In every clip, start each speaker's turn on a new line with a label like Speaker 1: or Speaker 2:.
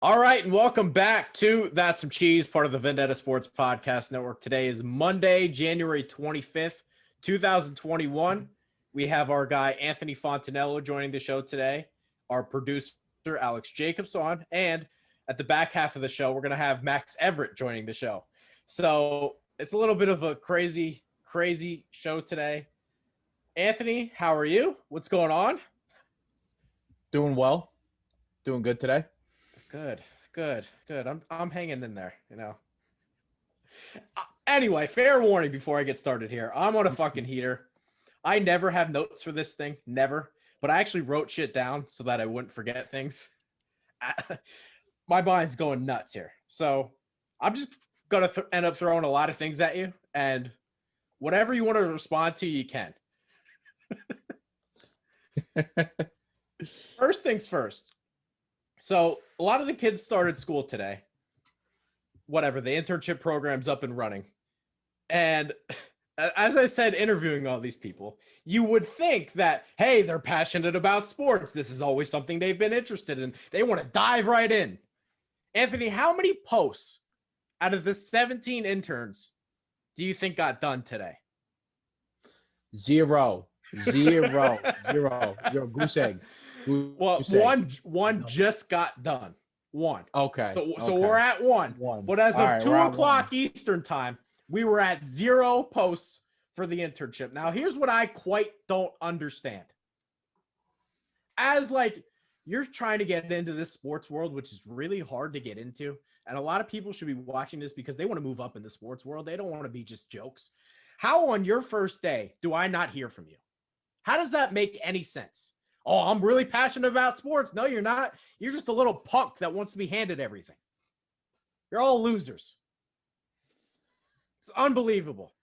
Speaker 1: All right, and welcome back to That's Some Cheese, part of the Vendetta Sports Podcast Network. Today is Monday, January 25th, 2021. We have our guy, Anthony Fontanello, joining the show today, our producer, Alex Jacobs, on, and at the back half of the show, we're going to have Max Everett joining the show. So it's a little bit of a crazy show today. Anthony, how are you? What's going on?
Speaker 2: Doing well. Doing good today.
Speaker 1: Good. I'm hanging in there, Anyway, fair warning before I get started here. I'm on a fucking heater. I never have notes for this thing, never. But I actually wrote shit down so that I wouldn't forget things. My mind's going nuts here. So I'm just going to end up throwing a lot of things at you. And whatever you want to respond to, you can. First things first. So a lot of the kids started school today. Whatever, the internship program's up and running. And as I said, interviewing all these people, you would think that, hey, they're passionate about sports. This is always something they've been interested in. They want to dive right in. Anthony, how many posts out of the 17 interns do you think got done today?
Speaker 2: Zero. Goose egg.
Speaker 1: Well, one just got done. One.
Speaker 2: Okay.
Speaker 1: So we're at one. But as of 2 o'clock Eastern time, we were at 0 posts for the internship. Now, here's what I quite don't understand. As you're trying to get into this sports world, which is really hard to get into, and a lot of people should be watching this because they want to move up in the sports world. They don't want to be just jokes. How on your first day do I not hear from you? How does that make any sense? Oh, I'm really passionate about sports. No, you're not. You're just a little punk that wants to be handed everything. You're all losers. It's unbelievable.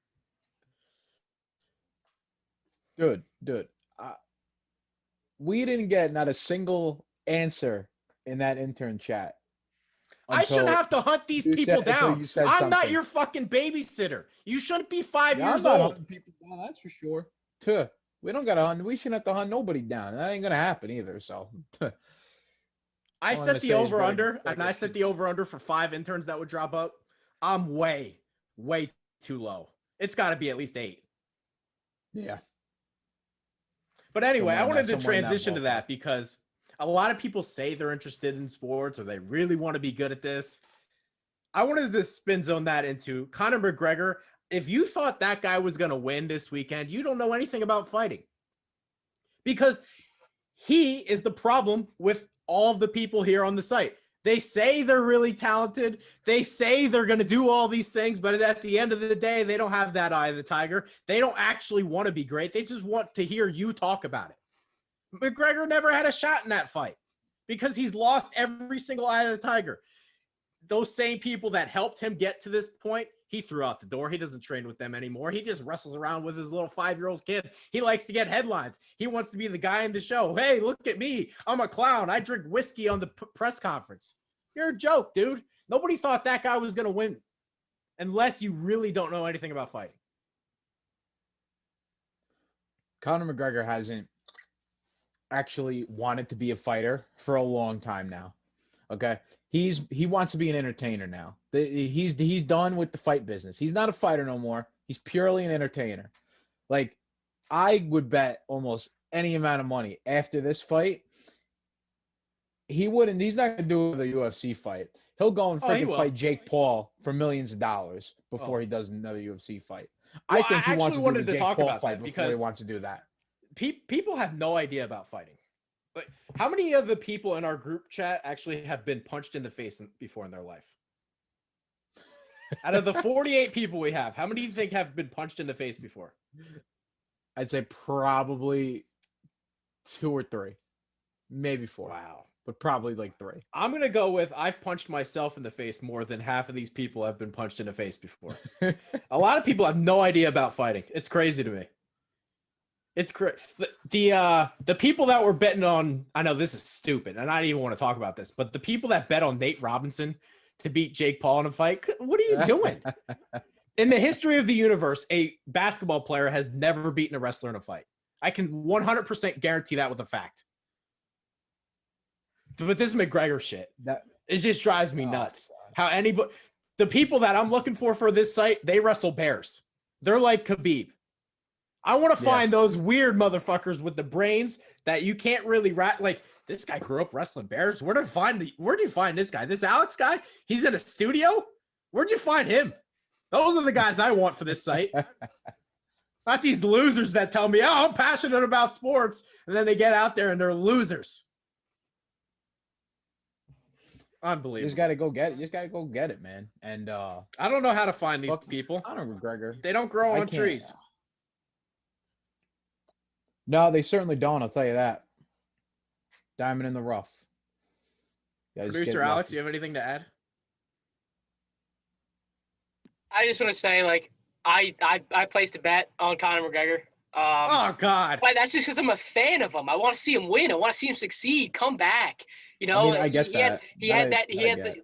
Speaker 2: Dude. We didn't get not a single answer in that intern chat.
Speaker 1: I shouldn't have to hunt these people down. I'm not your fucking babysitter. You shouldn't be 5 years old.
Speaker 2: People down, that's for sure. We don't got to hunt. We shouldn't have to hunt nobody down. That ain't going to happen either. So
Speaker 1: I set the over-under, and I set the over-under for 5 interns that would drop up. I'm way too low. It's got to be at least 8.
Speaker 2: Yeah.
Speaker 1: But anyway, I wanted to transition to that because a lot of people say they're interested in sports or they really want to be good at this. I wanted to spin zone that into Conor McGregor. If you thought that guy was going to win this weekend, you don't know anything about fighting. Because he is the problem with all of the people here on the site. They say they're really talented. They say they're going to do all these things, but at the end of the day, they don't have that eye of the tiger. They don't actually want to be great. They just want to hear you talk about it. McGregor never had a shot in that fight because he's lost every single eye of the tiger. Those same people that helped him get to this point, he threw out the door. He doesn't train with them anymore. He just wrestles around with his little 5-year-old kid. He likes to get headlines. He wants to be the guy in the show. Hey, look at me. I'm a clown. I drink whiskey on the press conference. You're a joke, dude. Nobody thought that guy was going to win unless you really don't know anything about fighting.
Speaker 2: Conor McGregor hasn't actually wanted to be a fighter for a long time now. Okay. He wants to be an entertainer now. He's done with the fight business. He's not a fighter no more. He's purely an entertainer. I would bet almost any amount of money after this fight. He's not gonna do the UFC fight. He'll go and freaking fight Jake Paul for millions of dollars before he does another UFC fight.
Speaker 1: Well,
Speaker 2: I think he wants to do the Jake Paul fight
Speaker 1: before
Speaker 2: he wants to do that.
Speaker 1: People have no idea about fighting. How many of the people in our group chat actually have been punched in the face before in their life? Out of the 48 people we have, how many do you think have been punched in the face before?
Speaker 2: I'd say probably 2 or 3, maybe 4.
Speaker 1: Wow.
Speaker 2: But probably 3.
Speaker 1: I'm going to go with I've punched myself in the face more than half of these people have been punched in the face before. A lot of people have no idea about fighting. It's crazy to me. It's crazy. The people that were betting on, I know this is stupid, and I don't even want to talk about this, but the people that bet on Nate Robinson to beat Jake Paul in a fight, what are you doing? In the history of the universe, a basketball player has never beaten a wrestler in a fight. I can 100% guarantee that with a fact. But this McGregor shit, It just drives me nuts. How anybody, the people that I'm looking for this site, they wrestle bears. They're like Khabib. I want to find those weird motherfuckers with the brains that you can't really like. This guy grew up wrestling bears. Where'd you find this guy? This Alex guy? He's in a studio? Where'd you find him? Those are the guys I want for this site. Not these losers that tell me, oh, I'm passionate about sports, and then they get out there and they're losers. Unbelievable.
Speaker 2: You just gotta go get it. You just gotta go get it, man. And
Speaker 1: I don't know how to find these people.
Speaker 2: Conor McGregor.
Speaker 1: They don't grow on trees.
Speaker 2: No, they certainly don't. I'll tell you that. Diamond in the rough.
Speaker 1: Producer Alex, you have anything to add?
Speaker 3: I just want to say, like, I placed a bet on Conor McGregor.
Speaker 1: Oh God!
Speaker 3: But that's just because I'm a fan of him. I want to see him win. I want to see him succeed, come back. You know,
Speaker 2: I get that.
Speaker 3: He had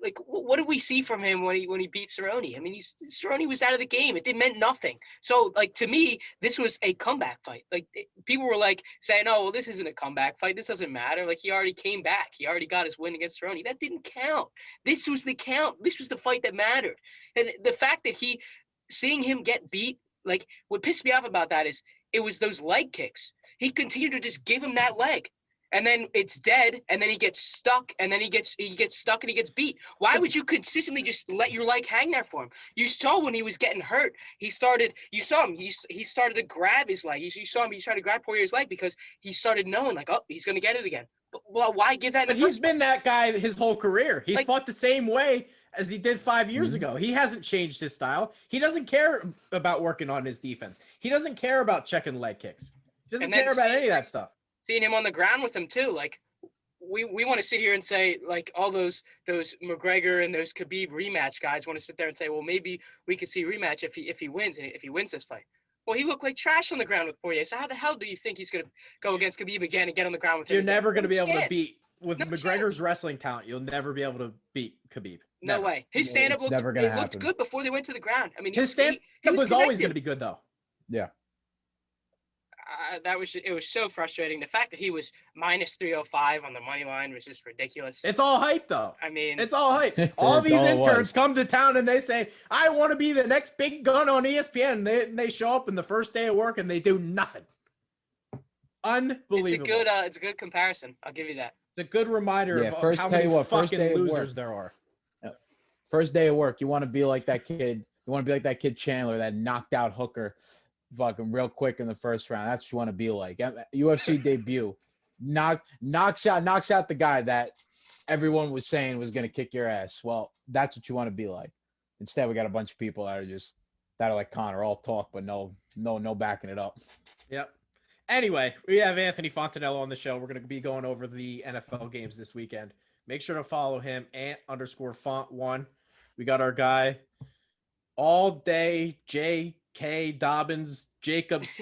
Speaker 3: like, what did we see from him when he beat Cerrone? I mean, Cerrone was out of the game. It meant nothing. So, like, to me, this was a comeback fight. Like, people were like saying, "Oh, well, this isn't a comeback fight. This doesn't matter." Like, he already came back. He already got his win against Cerrone. That didn't count. This was the count. This was the fight that mattered. And the fact that seeing him get beat, like, what pissed me off about that is it was those leg kicks. He continued to just give him that leg. And then it's dead, and then he gets stuck, and then he gets stuck and he gets beat. Why would you consistently just let your leg hang there for him? You saw when he was getting hurt, you saw him, he started to grab his leg. You saw him, he tried to grab Poirier's leg because he started knowing, like, oh, he's going to get it again. Well, why give that?
Speaker 1: But he's been that guy his whole career. He's fought the same way as he did 5 years ago. He hasn't changed his style. He doesn't care about working on his defense. He doesn't care about checking leg kicks. He doesn't care about any of that stuff.
Speaker 3: Seeing him on the ground with him too, like we want to sit here and say, like, all those McGregor and those Khabib rematch guys want to sit there and say, well, maybe we could see a rematch if he wins this fight. Well, he looked like trash on the ground with Poirier. So how the hell do you think he's going to go against Khabib again and get on the ground with him?
Speaker 1: You're never going to be able to beat with McGregor's wrestling talent. You'll never be able to beat Khabib.
Speaker 3: No way. His stand-up looked good before they went to the ground. I mean,
Speaker 1: his stand-up was always going to be good, though.
Speaker 2: Yeah.
Speaker 3: It was so frustrating. The fact that he was minus 305 on the money line was just ridiculous.
Speaker 1: It's all hype, though.
Speaker 3: I mean,
Speaker 1: it's all hype. All these interns come to town and they say, I want to be the next big gun on ESPN. They show up in the first day of work and they do nothing. Unbelievable.
Speaker 3: It's a good comparison. I'll give you that.
Speaker 1: It's a good reminder of how many fucking losers there are.
Speaker 2: First day of work, you want to be like that kid. You want to be like that kid Chandler, that knocked out hooker, fucking real quick in the first round. That's what you want to be like. UFC debut, knocks out the guy that everyone was saying was going to kick your ass. Well, that's what you want to be like. Instead, we got a bunch of people that are like Conor, all talk but no backing it up.
Speaker 1: Yep. Anyway, we have Anthony Fontanello on the show. We're going to be going over the NFL games this weekend. Make sure to follow him, @_font1. We got our guy all day, J.K. Dobbins, Jacobs,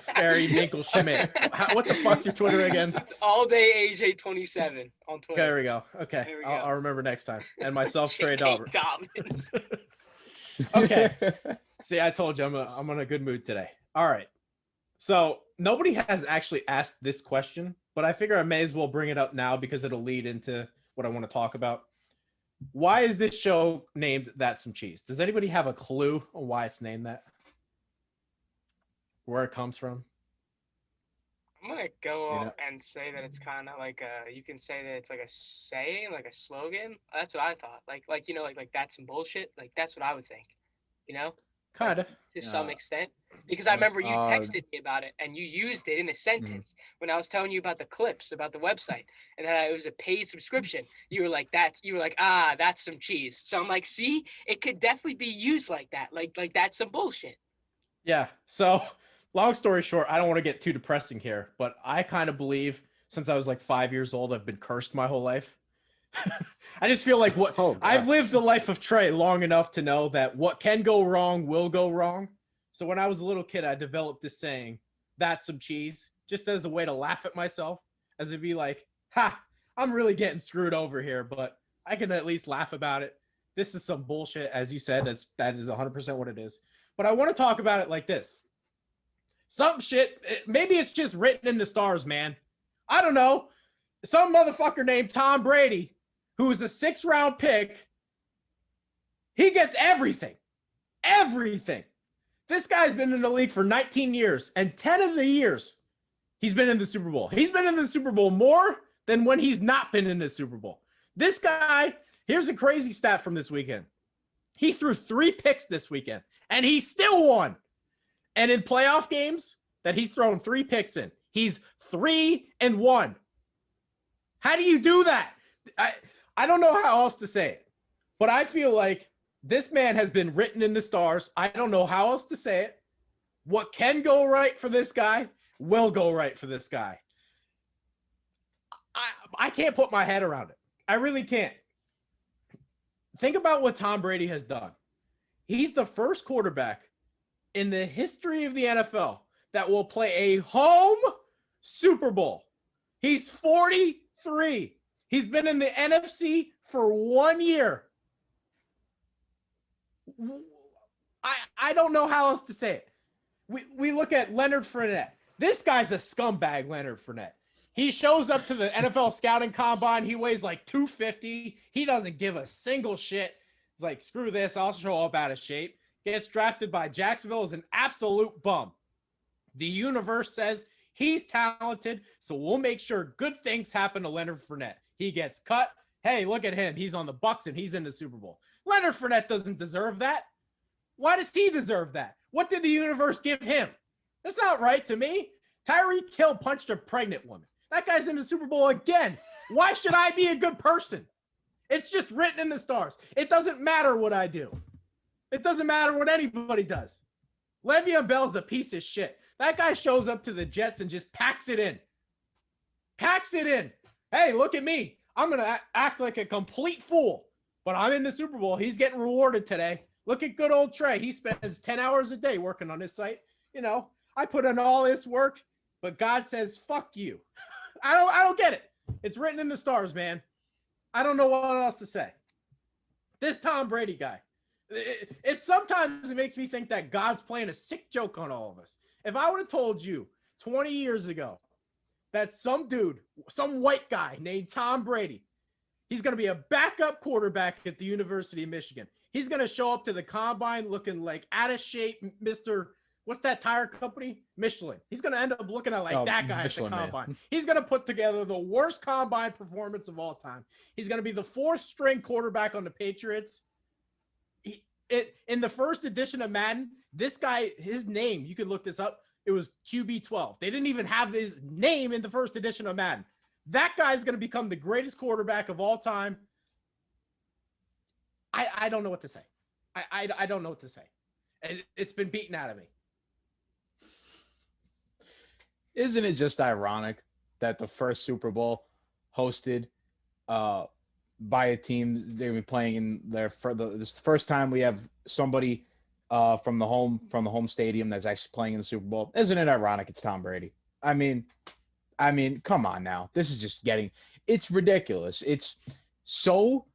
Speaker 1: Ferry, Minkle, Schmidt. What the fuck's your Twitter again?
Speaker 3: It's all day AJ27 on Twitter.
Speaker 1: Okay, there we go. Okay, I'll remember next time. And myself, Trey Dobbins. Okay. See, I told you I'm in a good mood today. All right. So nobody has actually asked this question, but I figure I may as well bring it up now because it'll lead into what I want to talk about. Why is this show named That's Some Cheese? Does anybody have a clue on why it's named that? Where it comes from?
Speaker 3: I'm going to go and say that it's kind of like you can say that it's like a saying, like a slogan. That's what I thought. Like that's some bullshit. Like, that's what I would think, you know?
Speaker 1: Kind of.
Speaker 3: To some extent. Because I remember you texted me about it and you used it in a sentence when I was telling you about the clips, about the website, and that it was a paid subscription. You were like, that's some cheese. So I'm like, see, it could definitely be used like that. Like that's some bullshit. Yeah.
Speaker 1: So long story short, I don't want to get too depressing here, but I kind of believe since I was like 5 years old, I've been cursed my whole life. I just feel like I've lived the life of Trey long enough to know that what can go wrong will go wrong. So when I was a little kid, I developed this saying, that's some cheese, just as a way to laugh at myself, as to be like, ha, I'm really getting screwed over here, but I can at least laugh about it. This is some bullshit, as you said, that is 100% what it is. But I want to talk about it like this. Some shit, maybe it's just written in the stars, man. I don't know. Some motherfucker named Tom Brady who is a 6th-round pick, he gets everything. Everything. This guy's been in the league for 19 years, and 10 of the years he's been in the Super Bowl. He's been in the Super Bowl more than when he's not been in the Super Bowl. This guy, here's a crazy stat from this weekend. He threw 3 picks this weekend, and he still won. And in playoff games that he's thrown 3 picks in, he's 3-1. How do you do that? I don't know how else to say it, but I feel like this man has been written in the stars. I don't know how else to say it. What can go right for this guy will go right for this guy. I can't put my head around it. I really can't. Think about what Tom Brady has done. He's the first quarterback in the history of the NFL that will play a home Super Bowl. He's 43. He's been in the NFC for 1 year. I don't know how else to say it. We look at Leonard Fournette. This guy's a scumbag, Leonard Fournette. He shows up to the NFL scouting combine. He weighs like 250. He doesn't give a single shit. He's like, screw this. I'll show up out of shape. Gets drafted by Jacksonville as an absolute bum. The universe says he's talented, so we'll make sure good things happen to Leonard Fournette. He gets cut. Hey, look at him. He's on the Bucs and he's in the Super Bowl. Leonard Fournette doesn't deserve that. Why does he deserve that? What did the universe give him? That's not right to me. Tyreek Hill punched a pregnant woman. That guy's in the Super Bowl again. Why should I be a good person? It's just written in the stars. It doesn't matter what I do. It doesn't matter what anybody does. Le'Veon Bell's a piece of shit. That guy shows up to the Jets and just packs it in. Packs it in. Hey, look at me. I'm going to act like a complete fool, but I'm in the Super Bowl. He's getting rewarded today. Look at good old Trey. He spends 10 hours a day working on his site. You know, I put in all this work, but God says, fuck you. I don't get it. It's written in the stars, man. I don't know what else to say. This Tom Brady guy. It sometimes it makes me think that God's playing a sick joke on all of us. If I would have told you 20 years ago that some dude, some white guy named Tom Brady, he's going to be a backup quarterback at the University of Michigan. He's going to show up to the combine looking like out of shape, Mr. What's that tire company? Michelin. He's going to end up looking at like that guy Michelin, at the combine. Man. He's going to put together the worst combine performance of all time. He's going to be the 4th string quarterback on the Patriots. In the first edition of Madden, this guy, his name, you can look this up. It was QB12. They didn't even have his name in the first edition of Madden. That guy's going to become the greatest quarterback of all time. I don't know what to say. I don't know what to say. It's been beaten out of me.
Speaker 2: Isn't it just ironic that the first Super Bowl hosted by a team they've been playing in their this is the first time we have somebody from the home stadium that's actually playing in the Super Bowl? Isn't it ironic? It's Tom Brady. I mean, come on now. This is just it's ridiculous. It's so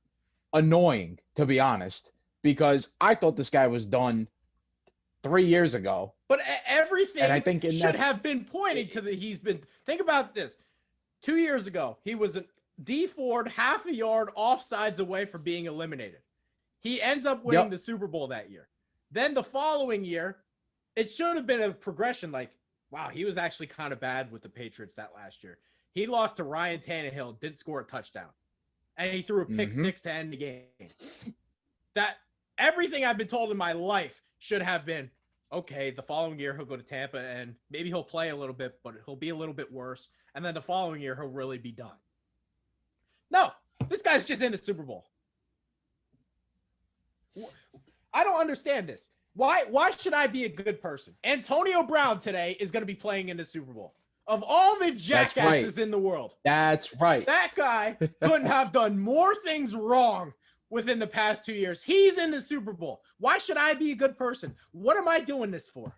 Speaker 2: annoying, to be honest, because I thought this guy was done 3 years ago.
Speaker 1: But everything
Speaker 2: and I think
Speaker 1: should have been pointing to think about this. 2 years ago, he was D Ford half a yard offsides away from being eliminated. He ends up winning the Super Bowl that year. Then the following year, it should have been a progression like, wow, he was actually kind of bad with the Patriots that last year. He lost to Ryan Tannehill, didn't score a touchdown. And he threw a pick 6 to end the game. That everything I've been told in my life should have been, okay, the following year he'll go to Tampa and maybe he'll play a little bit, but he'll be a little bit worse. And then the following year he'll really be done. No, this guy's just in the Super Bowl. I don't understand this. Why should I be a good person? Antonio Brown today is going to be playing in the Super Bowl. Of all the jackasses in the world.
Speaker 2: That's right.
Speaker 1: That guy couldn't have done more things wrong within the past 2 years. He's in the Super Bowl. Why should I be a good person? What am I doing this for?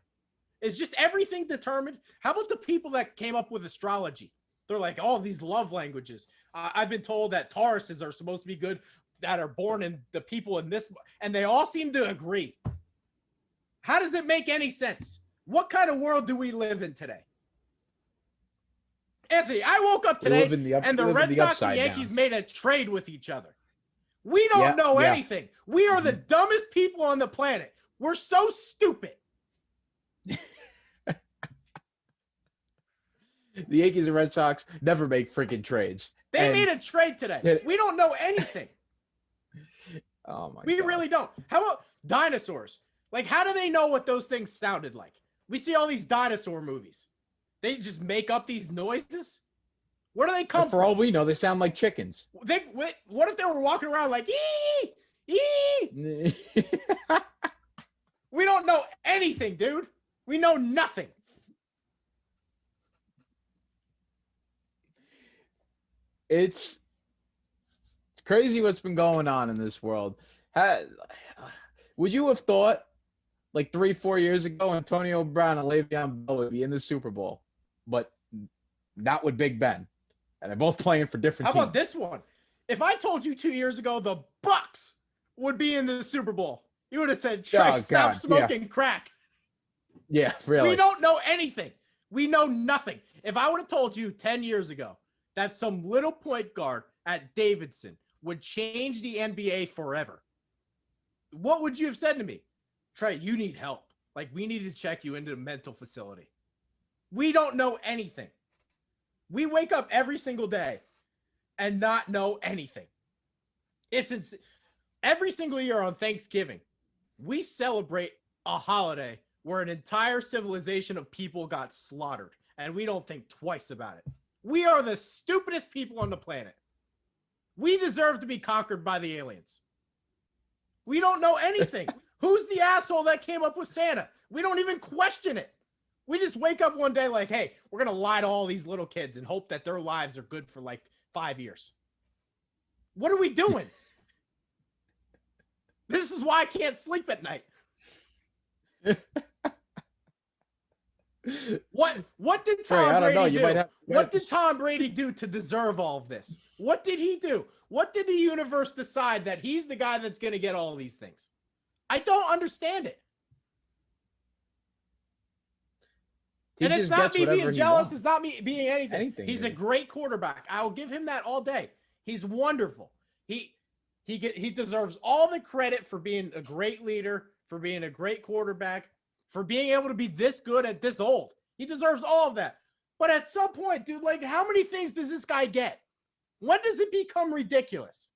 Speaker 1: Is just everything determined? How about the people that came up with astrology? They're like, oh, these love languages. I've been told that Tauruses are supposed to be good that are born in the people in this, and they all seem to agree. How does it make any sense? What kind of world do we live in today? Anthony, I woke up today and the Red Sox and Yankees made a trade with each other. We don't know anything. We are the dumbest people on the planet. We're so stupid.
Speaker 2: The Yankees and Red Sox never make freaking trades.
Speaker 1: They made a trade today. We don't know anything.
Speaker 2: Oh my God.
Speaker 1: We really don't. How about dinosaurs? Like, how do they know what those things sounded like? We see all these dinosaur movies. They just make up these noises. Where do they come from?
Speaker 2: For all we know, they sound like chickens.
Speaker 1: What if they were walking around like, ee, ee? We don't know anything, dude. We know nothing.
Speaker 2: It's crazy what's been going on in this world. Would you have thought like 3-4 years ago Antonio Brown and Le'Veon Bell would be in the Super Bowl, but not with Big Ben, and they're both playing for different teams?
Speaker 1: How about this one? If I told you 2 years ago the Bucks would be in the Super Bowl, you would have said, Trey, stop smoking crack.
Speaker 2: Yeah, really.
Speaker 1: We don't know anything. We know nothing. If I would have told you 10 years ago that some little point guard at Davidson would change the NBA forever, what would you have said to me? Trey, you need help. Like, we need to check you into a mental facility. We don't know anything. We wake up every single day and not know anything. It's every single year on Thanksgiving, we celebrate a holiday where an entire civilization of people got slaughtered, and we don't think twice about it. We are the stupidest people on the planet. We deserve to be conquered by the aliens. We don't know anything. Who's the asshole that came up with Santa? We don't even question it. We just wake up one day like, hey, we're going to lie to all these little kids and hope that their lives are good for like 5 years. What are we doing? This is why I can't sleep at night. What did Tom Brady do? What did Tom Brady do to deserve all of this? What did he do? What did the universe decide that he's the guy that's going to get all these things? I don't understand it. And it's not me being jealous. It's not me being anything. He's a great quarterback. I'll give him that all day. He's wonderful. He deserves all the credit for being a great leader, for being a great quarterback, for being able to be this good at this old. He deserves all of that. But at some point, dude, like, how many things does this guy get? When does it become ridiculous?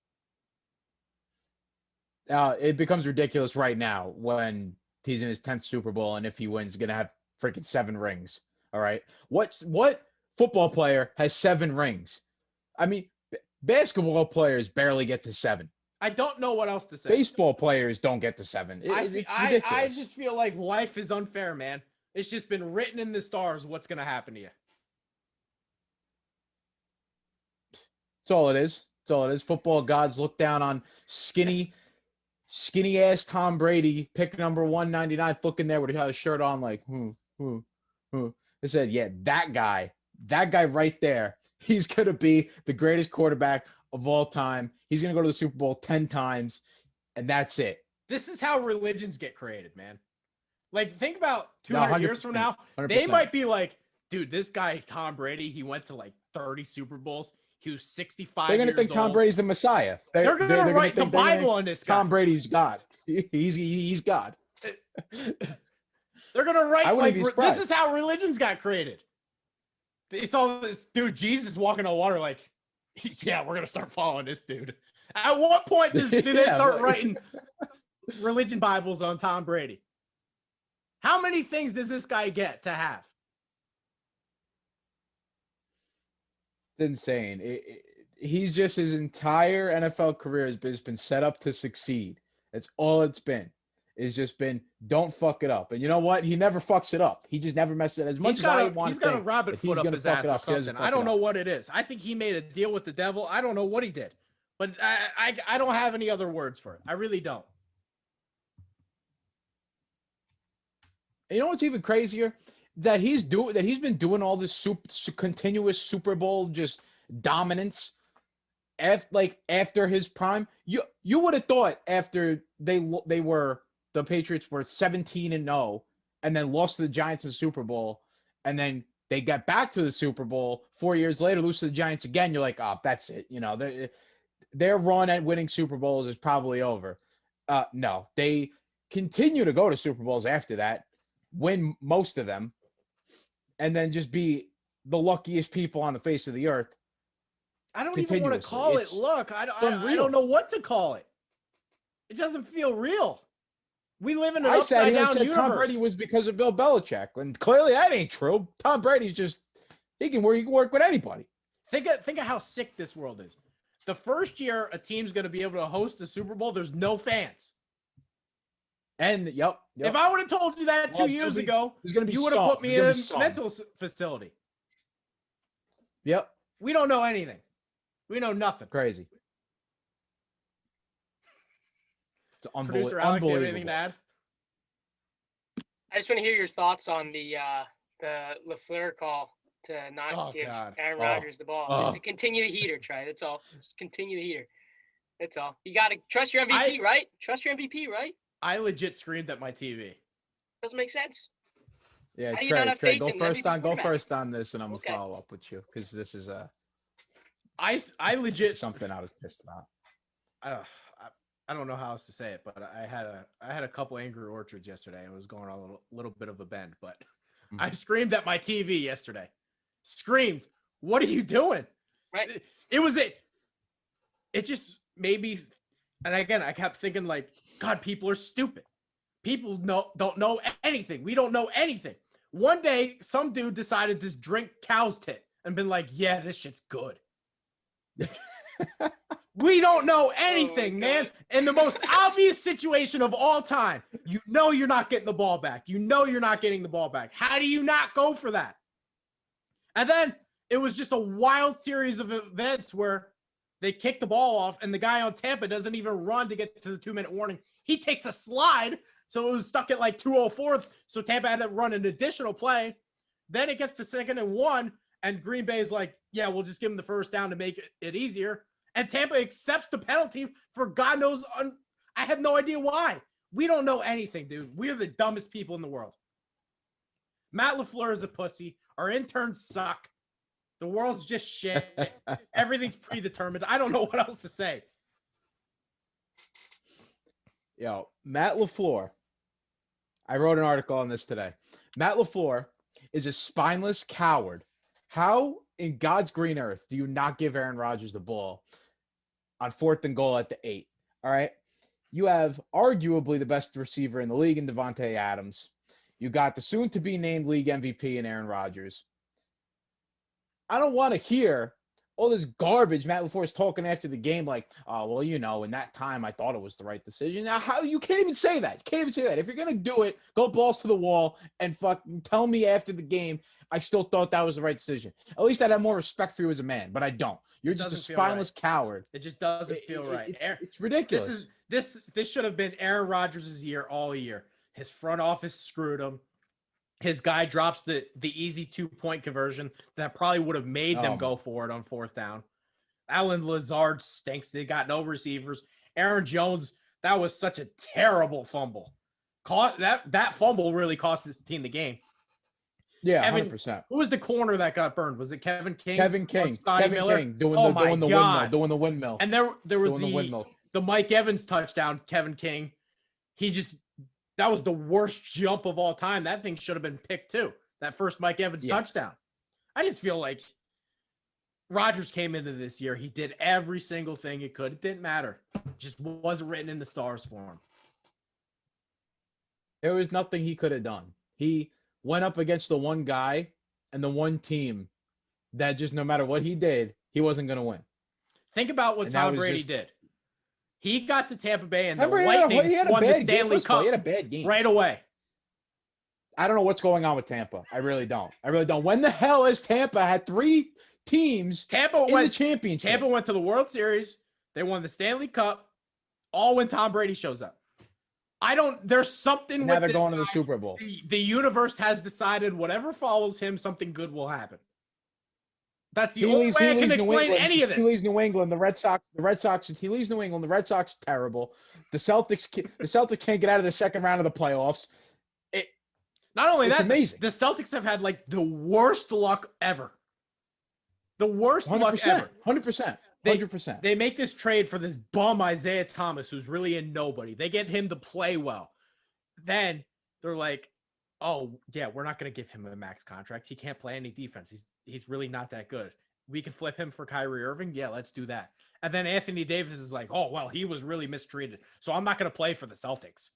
Speaker 2: It becomes ridiculous right now when he's in his 10th Super Bowl, and if he wins, going to have freaking 7 rings. All right. What football player has 7 rings? I mean, basketball players barely get to 7.
Speaker 1: I don't know what else to say.
Speaker 2: Baseball players don't get to 7. It's ridiculous.
Speaker 1: I just feel like life is unfair, man. It's just been written in the stars what's going to happen to you.
Speaker 2: That's all it is. That's all it is. Football gods look down on skinny ass Tom Brady, pick number 199, looking there with a shirt on like, They said, yeah, that guy right there, he's going to be the greatest quarterback of all time. He's going to go to the Super Bowl 10 times, and that's it.
Speaker 1: This is how religions get created, man. Like, think about 200 years from now,
Speaker 2: 100%.
Speaker 1: They might be like, dude, this guy, Tom Brady, he went to like 30 Super Bowls. He was 65
Speaker 2: They're going to think Tom Brady's the Messiah.
Speaker 1: They're going to write the Bible on this guy.
Speaker 2: Tom Brady's God. He's God.
Speaker 1: They're going to write, like, this is how religions got created. It's all this dude, Jesus walking on water like, yeah, we're going to start following this dude. At what point do they start writing religion Bibles on Tom Brady? How many things does this guy get to have?
Speaker 2: It's insane. He's just, his entire NFL career has been set up to succeed. That's all it's been. It's just been, don't fuck it up. And you know what? He never fucks it up. He just never messes it up. As much as I want to
Speaker 1: he's got a rabbit foot up his ass or something. I don't know what it is. I think he made a deal with the devil. I don't know what he did. But I don't have any other words for it. I really don't.
Speaker 2: You know what's even crazier? That he's been doing all this continuous Super Bowl just dominance after his prime. You would have thought after the Patriots were 17-0 and then lost to the Giants in the Super Bowl and then They get back to the Super Bowl 4 years later, lose to the Giants again. You're like, oh, that's it. You know, their run at winning Super Bowls is probably over. No, they continue to go to Super Bowls after that, win most of them, and then just be the luckiest people on the face of the earth.
Speaker 1: I don't even want to call it luck. I don't know what to call it. It doesn't feel real. We live in an upside down universe.
Speaker 2: Tom Brady was because of Bill Belichick, and clearly that ain't true. Tom Brady's just he can work with anybody.
Speaker 1: Think of how sick this world is. The first year a team's going to be able to host the Super Bowl, there's no fans.
Speaker 2: And yep.
Speaker 1: If I would have told you that 2 years ago, you would have put me in a mental facility.
Speaker 2: Yep.
Speaker 1: We don't know anything. We know nothing.
Speaker 2: Crazy. It's
Speaker 1: Producer Alex, you have anything to add?
Speaker 3: I just want to hear your thoughts on the Flair call to not give Aaron Rodgers the ball. Just to continue the heater, Trey. That's all. Just continue the heater. That's all. You got to trust your MVP, right? Trust your MVP, right?
Speaker 1: I legit screamed at my TV.
Speaker 3: Doesn't make sense.
Speaker 2: Yeah, Trey, go first on this, and I'm going to follow up with you because this is
Speaker 1: I legit
Speaker 2: something I was pissed about.
Speaker 1: I don't know how else to say it, but I had a couple angry orchards yesterday. It was going on a little bit of a bend, but I screamed at my TV yesterday. Screamed, "What are you doing?"
Speaker 3: Right.
Speaker 1: It just made me, and again, I kept thinking like, God, people are stupid. People don't know anything. We don't know anything. One day, some dude decided to drink cow's tit and been like, yeah, this shit's good. We don't know anything, man. In the most obvious situation of all time, you know you're not getting the ball back. You know you're not getting the ball back. How do you not go for that? And then it was just a wild series of events where they kick the ball off and the guy on Tampa doesn't even run to get to the 2-minute warning. He takes a slide, so it was stuck at like 204th, so Tampa had to run an additional play. Then it gets to 2nd and 1, and Green Bay is like, yeah, we'll just give him the first down to make it easier. And Tampa accepts the penalty for God knows, I have no idea why. We don't know anything, dude. We're the dumbest people in the world. Matt LaFleur is a pussy. Our interns suck. The world's just shit. Everything's predetermined. I don't know what else to say.
Speaker 2: Yo, Matt LaFleur. I wrote an article on this today. Matt LaFleur is a spineless coward. How in God's green earth do you not give Aaron Rodgers the ball on 4th and goal at the 8? All right. You have arguably the best receiver in the league in Devontae Adams. You got the soon to be named league MVP in Aaron Rodgers. I don't want to hear all this garbage Matt LaFleur is talking after the game like, oh, well, you know, in that time I thought it was the right decision. Now, how you can't even say that. You can't even say that. If you're going to do it, go balls to the wall and fucking tell me after the game I still thought that was the right decision. At least I'd have more respect for you as a man, but I don't. You're just a spineless coward.
Speaker 1: It just doesn't feel right.
Speaker 2: It's ridiculous.
Speaker 1: This should have been Aaron Rodgers' year all year. His front office screwed him. His guy drops the easy 2-point conversion that probably would have made them go for it on 4th down. Allen Lazard stinks. They got no receivers. Aaron Jones, that was such a terrible fumble. That fumble really cost this team the game.
Speaker 2: Yeah, 100%.
Speaker 1: Who was the corner that got burned? Was it Kevin King?
Speaker 2: Kevin King doing the windmill.
Speaker 1: And there was the Mike Evans touchdown, Kevin King. That was the worst jump of all time. That thing should have been picked too. That first Mike Evans touchdown. I just feel like Rodgers came into this year. He did every single thing he could. It didn't matter. It just wasn't written in the stars for him.
Speaker 2: There was nothing he could have done. He went up against the one guy and the one team that just no matter what he did, he wasn't going to win.
Speaker 1: Think about what Tom Brady did. He got to Tampa Bay and the Lightning won the Stanley Cup.
Speaker 2: He had a bad game
Speaker 1: right away.
Speaker 2: I don't know what's going on with Tampa. I really don't. When the hell has Tampa had 3 teams in the championship?
Speaker 1: Tampa went to the World Series. They won the Stanley Cup all when Tom Brady shows up. There's something
Speaker 2: now they're going to the Super Bowl.
Speaker 1: The universe has decided whatever follows him, something good will happen. That's the only way I can explain any of this.
Speaker 2: He leaves New England. The Red Sox. He leaves New England. The Red Sox terrible. The Celtics can't get out of the second round of the playoffs.
Speaker 1: Not only
Speaker 2: It's
Speaker 1: that,
Speaker 2: amazing.
Speaker 1: the Celtics have had like the worst luck ever. The worst luck
Speaker 2: 100%.
Speaker 1: ever.
Speaker 2: 100%. 100%.
Speaker 1: They make this trade for this bum Isaiah Thomas, who's really in nobody. They get him to play well. Then they're like, oh, yeah, we're not going to give him a max contract. He can't play any defense. He's really not that good. We can flip him for Kyrie Irving. Yeah, let's do that. And then Anthony Davis is like, oh, well, he was really mistreated, so I'm not going to play for the Celtics.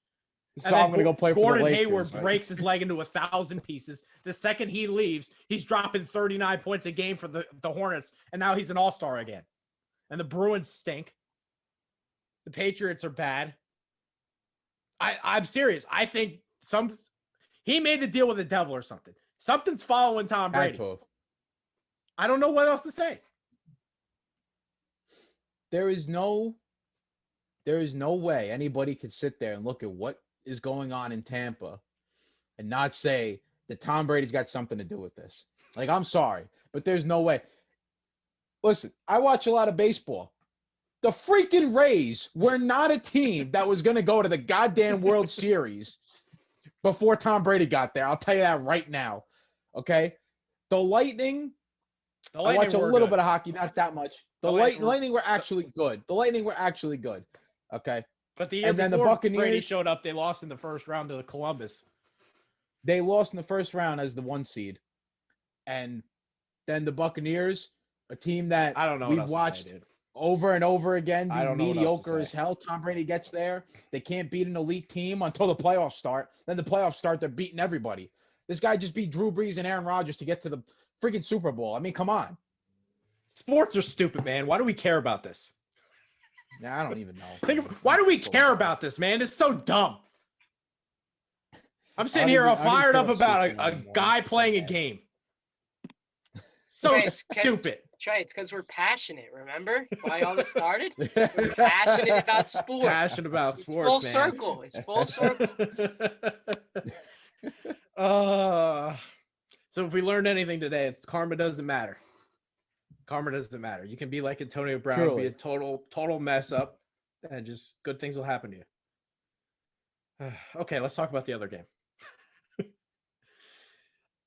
Speaker 2: So I'm going to go play for the
Speaker 1: Gordon
Speaker 2: Lakers.
Speaker 1: Hayward breaks his leg into 1,000 pieces. The second he leaves, he's dropping 39 points a game for the Hornets, and now he's an all-star again. And the Bruins stink. The Patriots are bad. I'm serious. I think he made a deal with the devil or something. Something's following Tom Brady. I don't know what else to say.
Speaker 2: There is no way anybody could sit there and look at what is going on in Tampa and not say that Tom Brady's got something to do with this. Like, I'm sorry, but there's no way. Listen, I watch a lot of baseball. The freaking Rays were not a team that was going to go to the goddamn World Series before Tom Brady got there. I'll tell you that right now. Okay? The Lightning I watch a little bit of hockey, not that much. The Lightning were actually good. Okay?
Speaker 1: But the year before Brady showed up, they lost in the first round to Columbus.
Speaker 2: They lost in the first round as the 1 seed. And then the Buccaneers, a team that we've watched over and over again, be mediocre as hell. Tom Brady gets there. They can't beat an elite team until the playoffs start. Then the playoffs start, they're beating everybody. This guy just beat Drew Brees and Aaron Rodgers to get to the freaking Super Bowl. I mean, come on.
Speaker 1: Sports are stupid, man. Why do we care about this?
Speaker 2: Yeah, I don't even know.
Speaker 1: Why do we care about this, man? It's so dumb. I'm sitting here all fired up about a guy playing a game. So stupid.
Speaker 3: That's right. It's because we're passionate. Remember why all this started? We're passionate about sports.
Speaker 1: Passionate about sports.
Speaker 3: Full
Speaker 1: man.
Speaker 3: circle. It's full circle.
Speaker 1: So if we learned anything today, it's karma doesn't matter. Karma doesn't matter. You can be like Antonio Brown,
Speaker 2: Truly.
Speaker 1: be a total mess up, and just good things will happen to you. Okay, let's talk about the other game.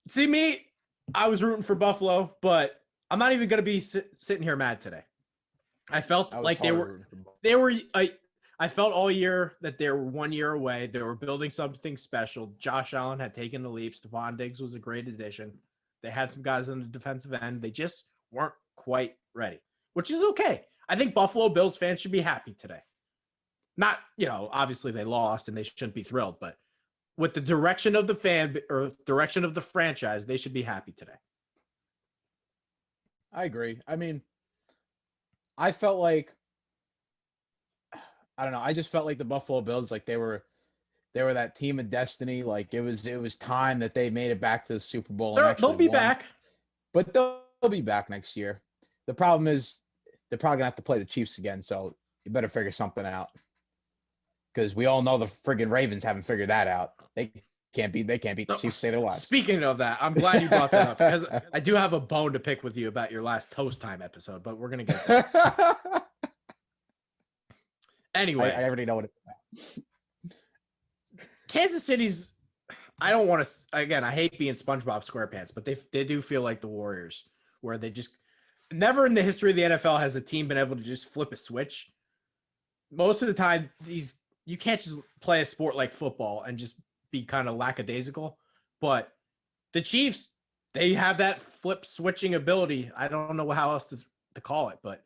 Speaker 1: See, me, I was rooting for Buffalo, but I'm not even going to be sitting here mad today. I felt like I felt all year that they were 1 year away. They were building something special. Josh Allen had taken the leap. Stephon Diggs was a great addition. They had some guys on the defensive end. They just weren't quite ready, which is okay. I think Buffalo Bills fans should be happy today. Not, obviously they lost and they shouldn't be thrilled, but with the direction of the direction of the franchise, they should be happy today.
Speaker 2: I agree. I mean, I felt like, I don't know. I just felt like the Buffalo Bills, like they were that team of destiny. Like it was time that they made it back to the Super Bowl.
Speaker 1: They'll be back,
Speaker 2: but they'll be back next year. The problem is they're probably gonna have to play the Chiefs again. So you better figure something out, because we all know the friggin' Ravens haven't figured that out. They can't beat the Chiefs to save their lives.
Speaker 1: Speaking of that, I'm glad you brought that up, because I do have a bone to pick with you about your last Toast Time episode, but we're gonna get there. Anyway,
Speaker 2: I already know what it's about.
Speaker 1: Kansas City's. I don't want to. Again, I hate being SpongeBob SquarePants, but they do feel like the Warriors, where they just never in the history of the NFL has a team been able to just flip a switch. Most of the time, you can't just play a sport like football and just be kind of lackadaisical. But the Chiefs, they have that flip switching ability. I don't know how else to call it, but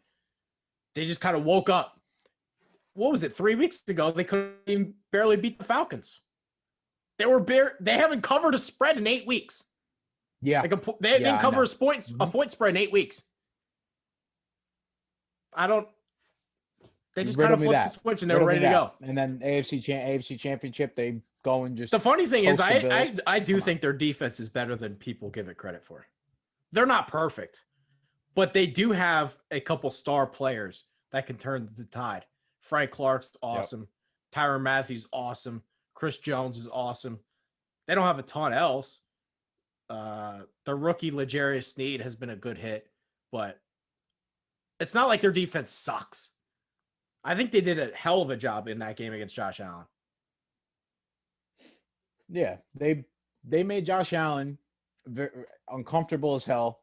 Speaker 1: they just kind of woke up. What was it? 3 weeks ago, they couldn't even barely beat the Falcons. They haven't covered a spread in 8 weeks.
Speaker 2: Yeah.
Speaker 1: They didn't cover a point spread in 8 weeks. They just kind of flipped the switch and they were ready to go.
Speaker 2: And then AFC Championship, they go and just.
Speaker 1: The funny thing is, I do think their defense is better than people give it credit for. They're not perfect, but they do have a couple star players that can turn the tide. Frank Clark's awesome. Yep. Tyrann Mathieu's awesome. Chris Jones is awesome. They don't have a ton else. The rookie L'Jarius Sneed has been a good hit, but it's not like their defense sucks. I think they did a hell of a job in that game against Josh Allen.
Speaker 2: Yeah, they they made Josh Allen very uncomfortable as hell.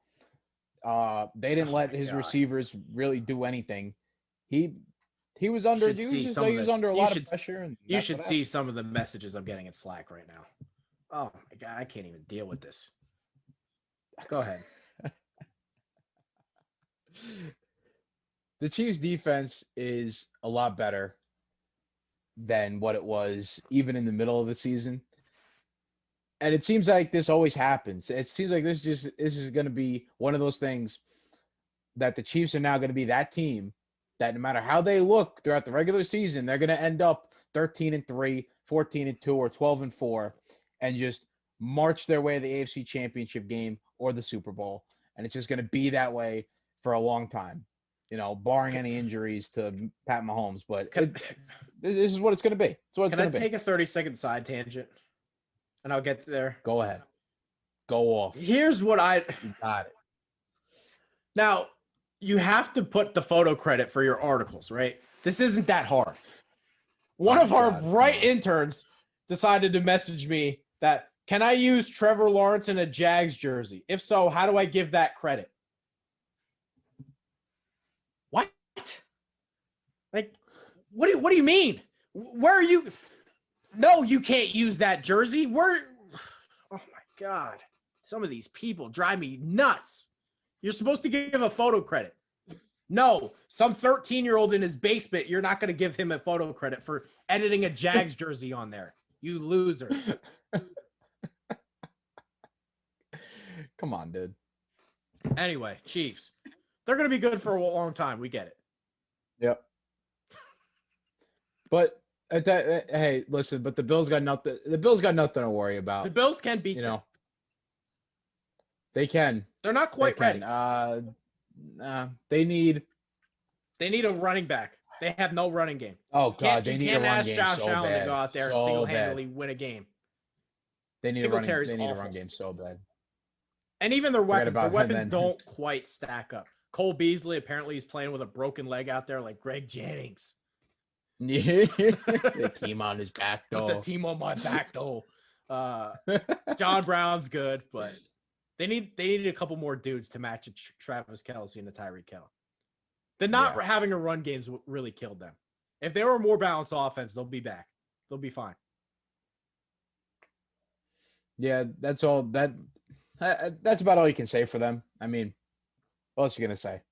Speaker 2: They didn't let his receivers really do anything. He was under he was under a lot of pressure. And
Speaker 1: you should see some of the messages I'm getting in Slack right now. Oh my God, I can't even deal with this. Go ahead.
Speaker 2: The Chiefs defense is a lot better than what it was even in the middle of the season. And it seems like this always happens. It seems like this is going to be one of those things that the Chiefs are now going to be that team that no matter how they look throughout the regular season, they're going to end up 13-3, 14-2, or 12-4, and just march their way to the AFC Championship game or the Super Bowl. And it's just going to be that way for a long time, barring any injuries to Pat Mahomes. But this is what it's going to be. It's what it's going to be.
Speaker 1: Can I take a 30-second side tangent? And I'll get there.
Speaker 2: Go ahead. Go off.
Speaker 1: Here's what
Speaker 2: You got it.
Speaker 1: Now, you have to put the photo credit for your articles, right? This isn't that hard. One of our bright interns decided to message me that, can I use Trevor Lawrence in a Jags jersey? If so, how do I give that credit? What? Like, what do you mean? Where are you? No, you can't use that jersey. Oh my God. Some of these people drive me nuts. You're supposed to give a photo credit. No, some 13-year-old in his basement, you're not going to give him a photo credit for editing a Jags jersey on there. You loser.
Speaker 2: Come on, dude.
Speaker 1: Anyway, Chiefs. They're going to be good for a long time. We get it.
Speaker 2: Yep. But hey, listen, but the Bills got nothing. The Bills got nothing to worry about.
Speaker 1: The Bills can beat them.
Speaker 2: They can.
Speaker 1: They're not quite ready.
Speaker 2: They need
Speaker 1: a running back. They have no running game.
Speaker 2: Oh God, they need a run game
Speaker 1: Josh
Speaker 2: so
Speaker 1: Allen
Speaker 2: bad.
Speaker 1: To go out there and single-handedly win a game.
Speaker 2: They need a run game so bad.
Speaker 1: And even their weapons don't quite stack up. Cole Beasley apparently is playing with a broken leg out there, like Greg Jennings.
Speaker 2: Yeah, the team on his back though.
Speaker 1: The team on my back though. John Brown's good, but they needed a couple more dudes to match Travis Kelce and the Tyreek Hill. The not having a run game's really killed them. If they were a more balanced offense, they'll be back. They'll be fine.
Speaker 2: Yeah, that's all. That's about all you can say for them. I mean, what else are you gonna say?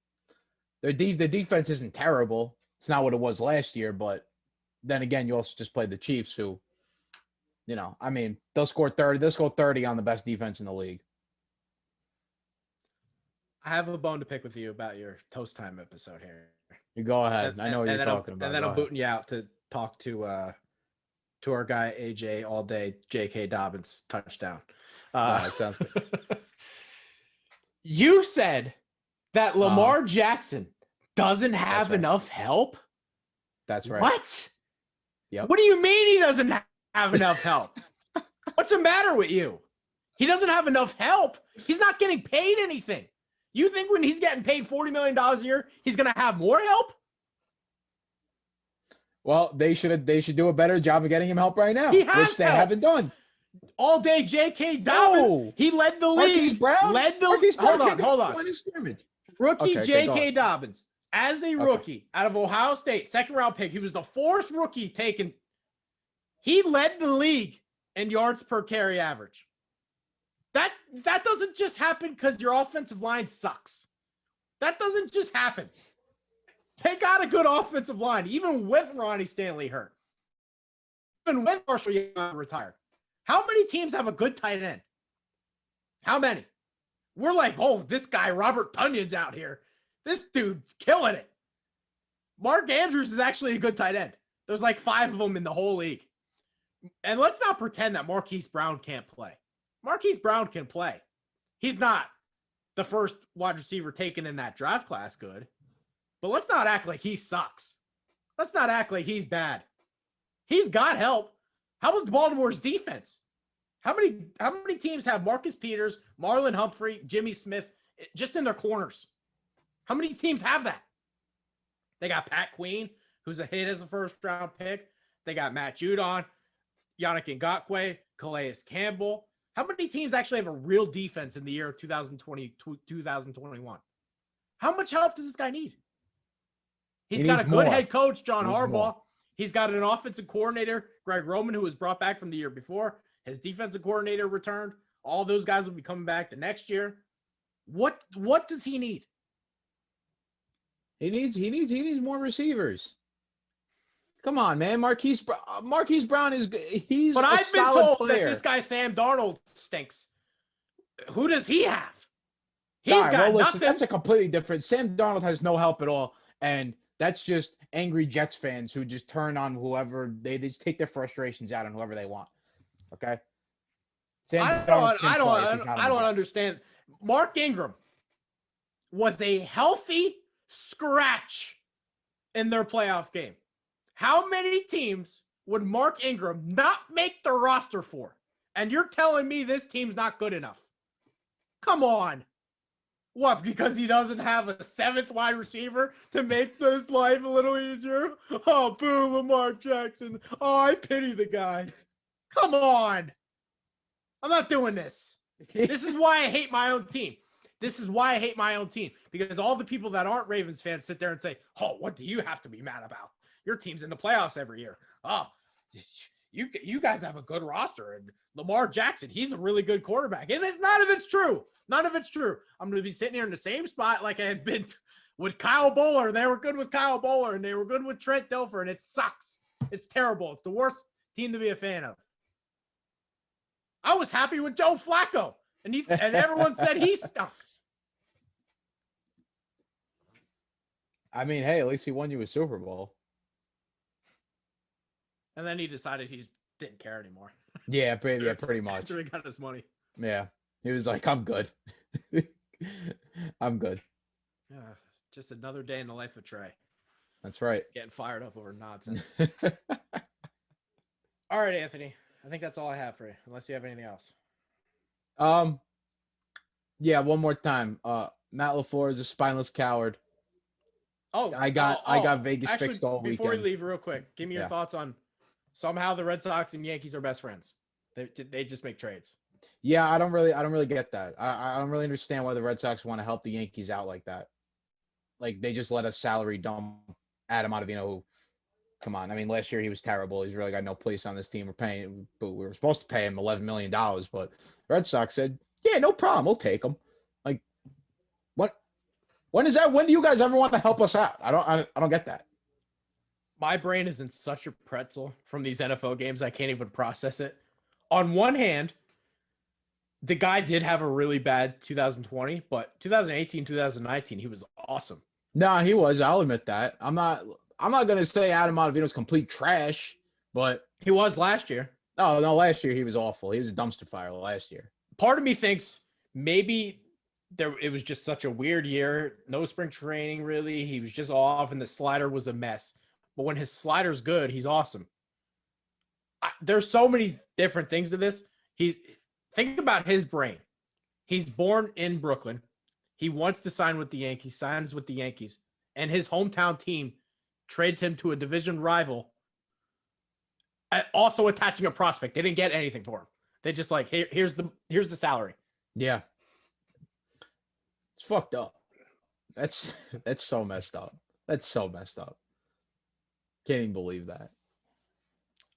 Speaker 2: The defense isn't terrible. It's not what it was last year, but then again, you also just played the Chiefs, who, I mean, they'll score 30. They'll score 30 on the best defense in the league.
Speaker 1: I have a bone to pick with you about your Toast Time episode here.
Speaker 2: You go ahead. I know what you're talking about.
Speaker 1: And then I'm booting you out to talk to our guy AJ all day. J.K. Dobbins touchdown.
Speaker 2: It sounds good.
Speaker 1: You said that Lamar Jackson doesn't have enough help.
Speaker 2: That's right.
Speaker 1: What?
Speaker 2: Yep.
Speaker 1: What do you mean he doesn't have enough help? What's the matter with you? He doesn't have enough help. He's not getting paid anything. You think when he's getting paid $40 million a year, he's going to have more help?
Speaker 2: Well, they should do a better job of getting him help right now, which they haven't done.
Speaker 1: All day, J.K. Dobbins. He led the league. Hold on. Rookie J.K. Dobbins, as a rookie out of Ohio State, second-round pick. He was the fourth rookie taken. He led the league in yards per carry average. That doesn't just happen because your offensive line sucks. That doesn't just happen. They got a good offensive line, even with Ronnie Stanley hurt. Even with Marshall Young retired. How many teams have a good tight end? How many? We're like, oh, this guy, Robert Tunyon's out here. This dude's killing it. Mark Andrews is actually a good tight end. There's like 5 of them in the whole league. And let's not pretend that Marquise Brown can't play. Marquise Brown can play. He's not the first wide receiver taken in that draft class good. But let's not act like he sucks. Let's not act like he's bad. He's got help. How about Baltimore's defense? How many teams have Marcus Peters, Marlon Humphrey, Jimmy Smith just in their corners? How many teams have that? They got Pat Queen, who's a hit as a first-round pick. They got Matt Judon, Yannick Ngakoue, Calais Campbell. How many teams actually have a real defense in the year of 2020, 2021? How much help does this guy need? He's got a good head coach, John Harbaugh. He's got an offensive coordinator, Greg Roman, who was brought back from the year before. His defensive coordinator returned. All those guys will be coming back the next year. What does he need?
Speaker 2: He needs more receivers. Come on, man. Marquise Brown he's
Speaker 1: But
Speaker 2: a
Speaker 1: I've been
Speaker 2: solid
Speaker 1: told
Speaker 2: player.
Speaker 1: that this guy Sam Darnold stinks. Who does he have?
Speaker 2: He's
Speaker 1: Got
Speaker 2: listen,
Speaker 1: nothing.
Speaker 2: that's a completely different. Sam Darnold has no help at all, and that's just angry Jets fans who just turn on whoever they just take their frustrations out on whoever they want. Okay.
Speaker 1: I don't understand. Mark Ingram was a healthy scratch in their playoff game. How many teams would Mark Ingram not make the roster for? And you're telling me this team's not good enough? Come on. What, because he doesn't have a seventh wide receiver to make this life a little easier? Oh, boo, Lamar Jackson. Oh, I pity the guy. Come on. I'm not doing this. This is why I hate my own team. Because all the people that aren't Ravens fans sit there and say, oh, what do you have to be mad about? Your team's in the playoffs every year. Oh, you guys have a good roster. And Lamar Jackson, he's a really good quarterback. And none of it's true. None of it's true. I'm going to be sitting here in the same spot like I had been with Kyle Bowler. They were good with Kyle Bowler, and they were good with Trent Dilfer, and it sucks. It's terrible. It's the worst team to be a fan of. I was happy with Joe Flacco, and everyone said he stunk.
Speaker 2: I mean, hey, at least he won you a Super Bowl.
Speaker 1: And then he decided he didn't care anymore.
Speaker 2: Yeah, pretty much.
Speaker 1: After he got his money.
Speaker 2: Yeah, he was like, I'm good. I'm good.
Speaker 1: Just another day in the life of Trey.
Speaker 2: That's right.
Speaker 1: Getting fired up over nonsense. All right, Anthony. I think that's all I have for you, unless you have anything else.
Speaker 2: Yeah, one more time. Matt LaFleur is a spineless coward.
Speaker 1: Oh,
Speaker 2: I got Vegas
Speaker 1: actually,
Speaker 2: fixed all weekend.
Speaker 1: Before we leave, real quick, give me your thoughts on somehow the Red Sox and Yankees are best friends. They just make trades.
Speaker 2: Yeah, I don't really get that. I don't really understand why the Red Sox want to help the Yankees out like that. Like they just let a salary dump Adam Ottavino. Who, come on, I mean, last year he was terrible. He's really got no place on this team. We were supposed to pay him $11 million, but the Red Sox said, "Yeah, no problem, we'll take him." Like, what? When is that? When do you guys ever want to help us out? I don't get that.
Speaker 1: My brain is in such a pretzel from these NFL games. I can't even process it. On one hand, the guy did have a really bad 2020, but 2018, 2019, he was awesome.
Speaker 2: No, he was. I'll admit that. I'm not going to say Adam Ottavino's complete trash, but
Speaker 1: he was last year.
Speaker 2: Oh, no, last year he was awful. He was a dumpster fire last year.
Speaker 1: Part of me thinks maybe it was just such a weird year. No spring training, really. He was just off, and the slider was a mess. But when his slider's good, he's awesome. There's so many different things to this. Think about his brain. He's born in Brooklyn. He wants to sign with the Yankees, signs with the Yankees, and his hometown team trades him to a division rival, also attaching a prospect. They didn't get anything for him. They just like, hey, here's the salary.
Speaker 2: Yeah. It's fucked up. That's so messed up. That's so messed up. Can't even believe that.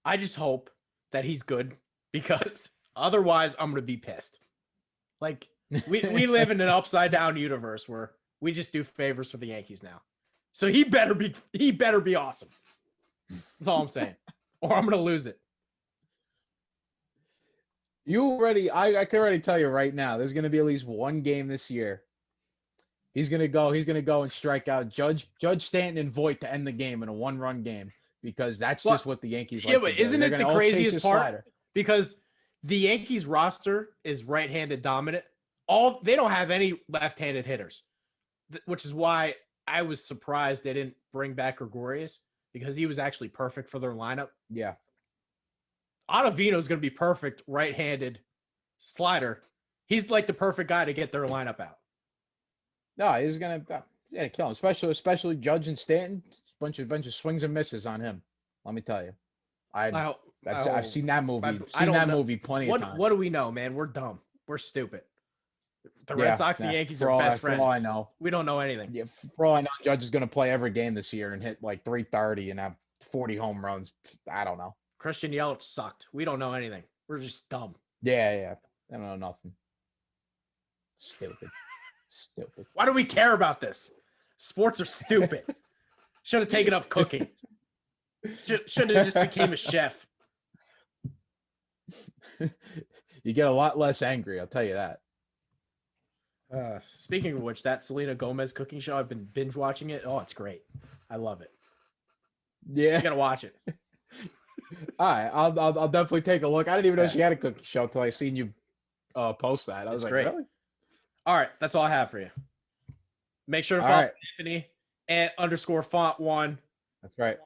Speaker 1: I just hope that he's good, because otherwise I'm going to be pissed. Like, we live in an upside down universe where we just do favors for the Yankees now. So he better be awesome. That's all I'm saying. Or I'm going to lose it.
Speaker 2: I can already tell you right now, there's going to be at least one game this year. He's going to go and strike out Judge Stanton and Voit to end the game in a one-run game, because that's just what the Yankees like.
Speaker 1: Yeah, but isn't it the craziest part?
Speaker 2: Slider.
Speaker 1: Because the Yankees roster is right-handed dominant. They don't have any left-handed hitters, which is why I was surprised they didn't bring back Gregorius, because he was actually perfect for their lineup.
Speaker 2: Yeah.
Speaker 1: Ottavino is going to be perfect right-handed slider. He's like the perfect guy to get their lineup out.
Speaker 2: No, he's gonna kill him, especially Judge and Stanton. Bunch of swings and misses on him. Let me tell you.
Speaker 1: I
Speaker 2: I've seen that movie.
Speaker 1: I don't know.
Speaker 2: Movie plenty of times.
Speaker 1: What do we know, man? We're dumb. We're stupid. The Red Sox and Yankees are best friends.
Speaker 2: For all I know.
Speaker 1: We don't know anything.
Speaker 2: Yeah, for all I know, Judge is going to play every game this year and hit like 330 and have 40 home runs. I don't know.
Speaker 1: Christian Yelich sucked. We don't know anything. We're just dumb.
Speaker 2: Yeah. I don't know nothing. Stupid.
Speaker 1: Why do we care about this? Sports are stupid. Should have taken up cooking. Should have just became a chef.
Speaker 2: You get a lot less angry, I'll tell you that.
Speaker 1: Speaking of which, that Selena Gomez cooking show, I've been binge watching it. Oh, it's great. I love it.
Speaker 2: Yeah,
Speaker 1: you gotta watch it.
Speaker 2: All right, I'll definitely take a look. I didn't even know she had a cooking show until I seen you post that. I was like,
Speaker 1: great.
Speaker 2: Really?
Speaker 1: All right, that's all I have for you. Make sure to follow Anthony at _font1.
Speaker 2: That's right.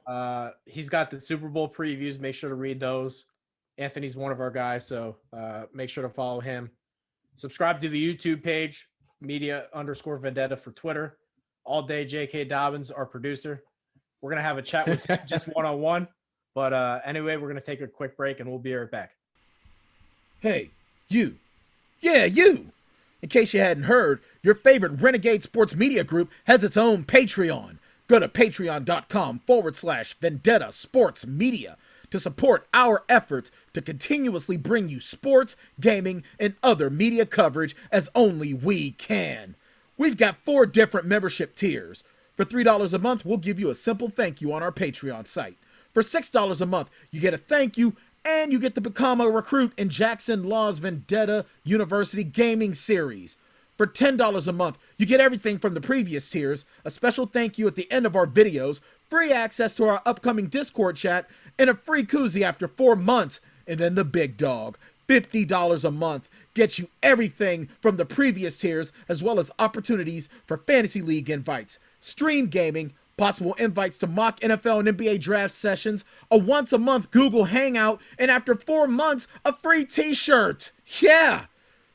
Speaker 1: He's got the Super Bowl previews. Make sure to read those. Anthony's one of our guys, so make sure to follow him. Subscribe to the YouTube page, media_vendetta for Twitter. All day, J.K. Dobbins, our producer. We're going to have a chat with him just one-on-one. But anyway, we're going to take a quick break, and we'll be right back.
Speaker 4: Hey, you. Yeah, you. In case you hadn't heard, your favorite Renegade Sports Media Group has its own Patreon. Go to patreon.com/Vendetta Sports Media to support our efforts to continuously bring you sports, gaming, and other media coverage as only we can. We've got 4 different membership tiers. For $3 a month, we'll give you a simple thank you on our Patreon site. For $6 a month, you get a thank you and you get to become a recruit in Jackson Law's Vendetta University Gaming Series. For $10 a month, you get everything from the previous tiers, a special thank you at the end of our videos, free access to our upcoming Discord chat, and a free koozie after 4 months. And then the big dog, $50 a month, gets you everything from the previous tiers, as well as opportunities for Fantasy League invites, stream gaming, possible invites to mock NFL and NBA draft sessions, a once-a-month Google Hangout, and after 4 months, a free t-shirt. Yeah!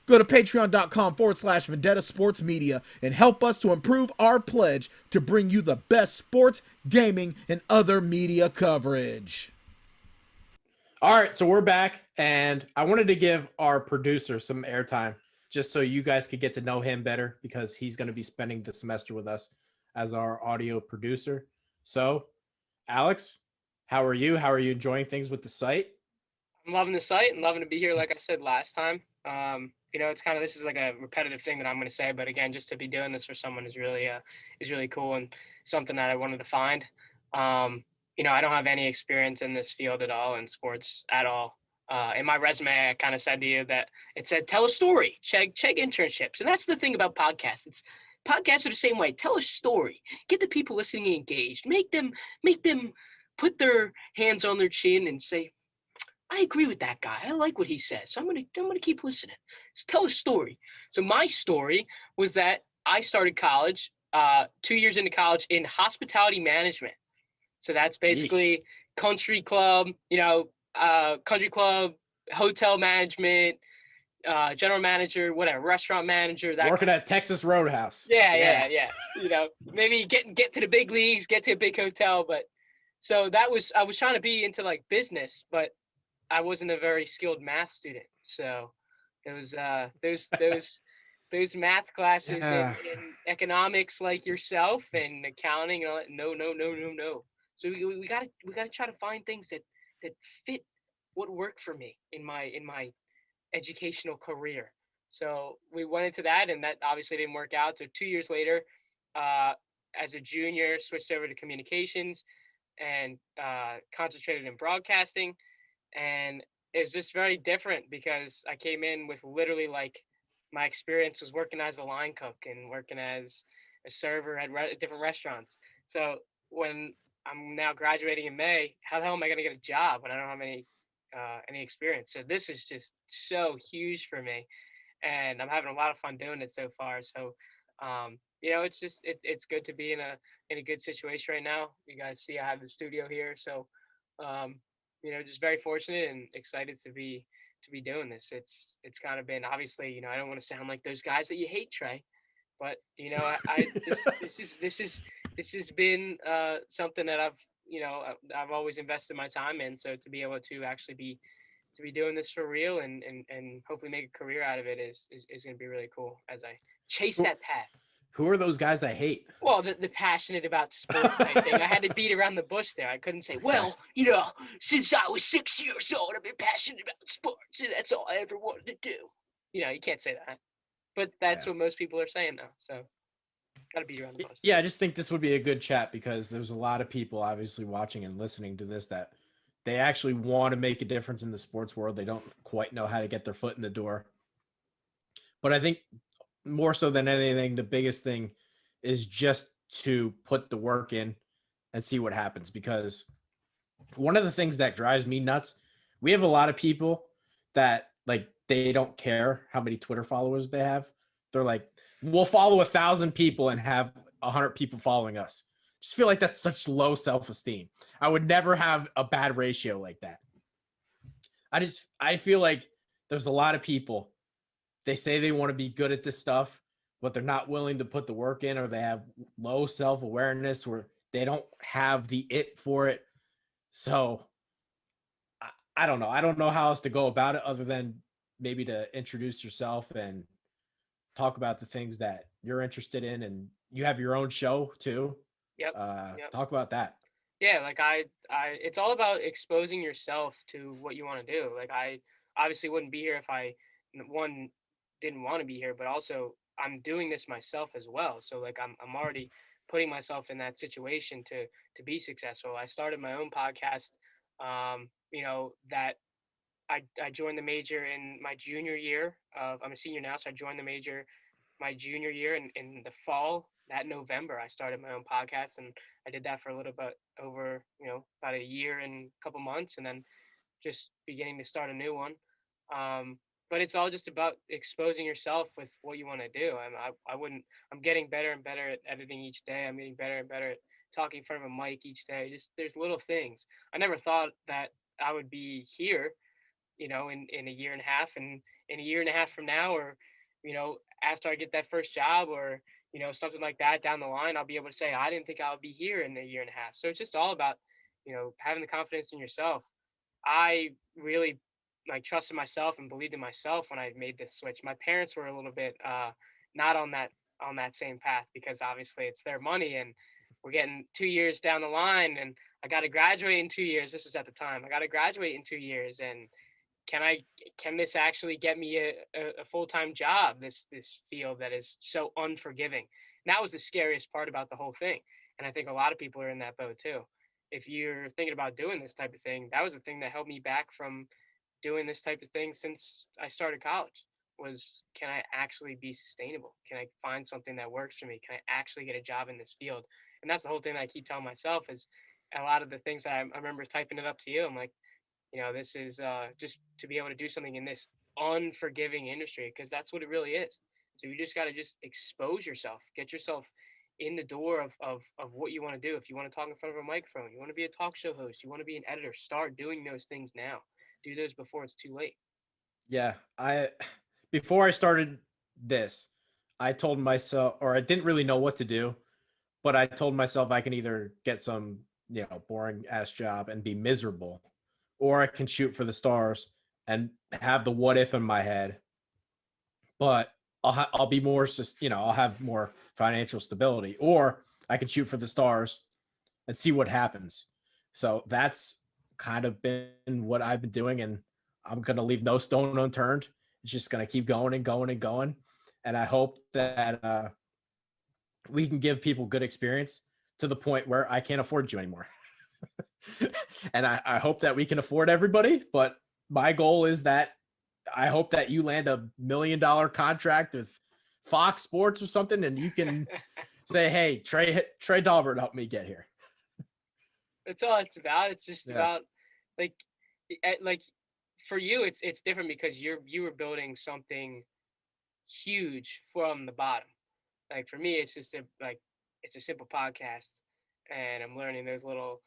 Speaker 4: Go to patreon.com/Vendetta Sports Media and help us to improve our pledge to bring you the best sports, gaming, and other media coverage.
Speaker 1: All right, so we're back, and I wanted to give our producer some airtime just so you guys could get to know him better because he's going to be spending the semester with us as our audio producer. So, Alex, how are you? How are you enjoying things with the site?
Speaker 3: I'm loving the site and loving to be here. Like I said last time, it's kind of, this is like a repetitive thing that I'm going to say, but again, just to be doing this for someone is really cool and something that I wanted to find. I don't have any experience in this field at all, in sports at all. In my resume, I kind of said to you that it said, tell a story, check internships. And that's the thing about podcasts. Podcasts are the same way. Tell a story, get the people listening engaged, make them put their hands on their chin and say, I agree with that guy. I like what he says. So I'm gonna keep listening. So tell a story. So my story was that I started college, 2 years into college, in hospitality management. So that's basically country club, hotel management, general manager, whatever, restaurant manager. That
Speaker 1: working at Texas Roadhouse.
Speaker 3: Yeah. Maybe get to the big leagues, get to a big hotel. But so I was trying to be into like business, but I wasn't a very skilled math student. So those math classes in economics, like yourself, and accounting, and all that, no. So we gotta try to find things that fit what worked for me in my educational career. So we went into that, and that obviously didn't work out. So 2 years later, as a junior, switched over to communications and concentrated in broadcasting. And it's just very different because I came in with literally like my experience was working as a line cook and working as a server at different restaurants. So when I'm now graduating in May, how the hell am I going to get a job when I don't have any experience? So this is just so huge for me, and I'm having a lot of fun doing it so far. So, it's just, it's good to be in a good situation right now. You guys see, I have the studio here. So, just very fortunate and excited to be doing this. It's kind of been, obviously, I don't want to sound like those guys that you hate, Trey, but this has been something that I've I've always invested my time in. So to be able to actually be doing this for real and hopefully make a career out of it is going to be really cool as I chase that path.
Speaker 1: Who are those guys I hate?
Speaker 3: Well, the passionate about sports type thing. I had to beat around the bush there. I couldn't say, well, since I was 6 years old, I've been passionate about sports, and that's all I ever wanted to do. You can't say that. But that's what most people are saying now. So, got to beat around the bush.
Speaker 1: Yeah, I just think this would be a good chat because there's a lot of people obviously watching and listening to this that they actually want to make a difference in the sports world. They don't quite know how to get their foot in the door. But I think more so than anything, the biggest thing is just to put the work in and see what happens. Because one of the things that drives me nuts, we have a lot of people that like they don't care how many Twitter followers they have. They're like, we'll follow 1,000 people and have 100 people following us. Just feel like that's such low self-esteem. I would never have a bad ratio like that. I feel like there's a lot of people, they say they want to be good at this stuff, but they're not willing to put the work in, or they have low self-awareness, or they don't have the it for it. So I don't know. I don't know how else to go about it other than maybe to introduce yourself and talk about the things that you're interested in. And you have your own show too.
Speaker 3: Yep.
Speaker 1: Talk about that.
Speaker 3: Yeah, like it's all about exposing yourself to what you want to do. Like I obviously wouldn't be here if I didn't want to be here, but also I'm doing this myself as well. So like I'm already putting myself in that situation to be successful. I started my own podcast. That I joined the major in my junior year I'm a senior now, so I joined the major my junior year in the fall. That November, I started my own podcast, and I did that for a little bit over, about a year and a couple months, and then just beginning to start a new one. But it's all just about exposing yourself with what you want to do. I'm getting better and better at editing each day. I'm getting better and better at talking in front of a mic each day. Just there's little things. I never thought that I would be here, in a year and a half, and in a year and a half from now, or, after I get that first job, or, something like that down the line, I'll be able to say, I didn't think I would be here in a year and a half. So it's just all about, having the confidence in yourself. I really trusted myself and believed in myself when I made this switch. My parents were a little bit not on that same path, because obviously it's their money, and we're getting 2 years down the line, and I got to graduate in 2 years. This was at the time. I got to graduate in 2 years, and can this actually get me a full-time job, this field that is so unforgiving? And that was the scariest part about the whole thing. And I think a lot of people are in that boat too. If you're thinking about doing this type of thing, that was the thing that held me back from doing this type of thing since I started college, was, can I actually be sustainable? Can I find something that works for me? Can I actually get a job in this field? And that's the whole thing that I keep telling myself. Is a lot of the things that I remember typing it up to you. I'm like, this is just to be able to do something in this unforgiving industry, because that's what it really is. So you just got to just expose yourself, get yourself in the door of what you want to do. If you want to talk in front of a microphone, you want to be a talk show host, you want to be an editor, start doing those things now. Do those before it's too late.
Speaker 1: Yeah. Before I started this, I told myself, or I didn't really know what to do, but I told myself I can either get some, boring ass job and be miserable, or I can shoot for the stars and have the what if in my head, but I'll be more, I'll have more financial stability, or I can shoot for the stars and see what happens. So that's kind of been what I've been doing, and I'm going to leave no stone unturned. It's just going to keep going and going and going. And I hope that we can give people good experience to the point where I can't afford you anymore. And I hope that we can afford everybody, but my goal is that I hope that you land $1 million contract with Fox Sports or something, and you can say, hey, Trey Dahlberg helped me get here.
Speaker 3: That's all it's about. It's just about like for you, it's different because you were building something huge from the bottom. Like for me, it's just it's a simple podcast, and I'm learning those little.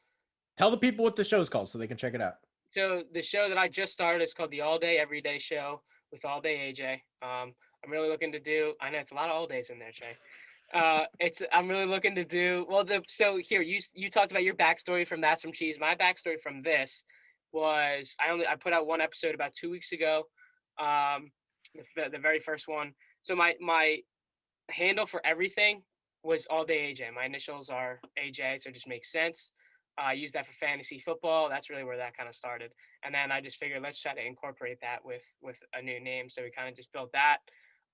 Speaker 1: Tell the people what the show's called so they can check it out.
Speaker 3: So the show that I just started is called the All Day Everyday Show with All Day AJ. I'm really looking to do. I know it's a lot of all days in there, Trey. I'm really looking to do well. So here you talked about your backstory from That's Some Cheese. My backstory from this was I put out one episode about 2 weeks ago, the very first one. So my handle for everything was All Day AJ. My initials are AJ, so it just makes sense. I use that for fantasy football. That's really where that kind of started. And then I just figured let's try to incorporate that with a new name. So we kind of just built that.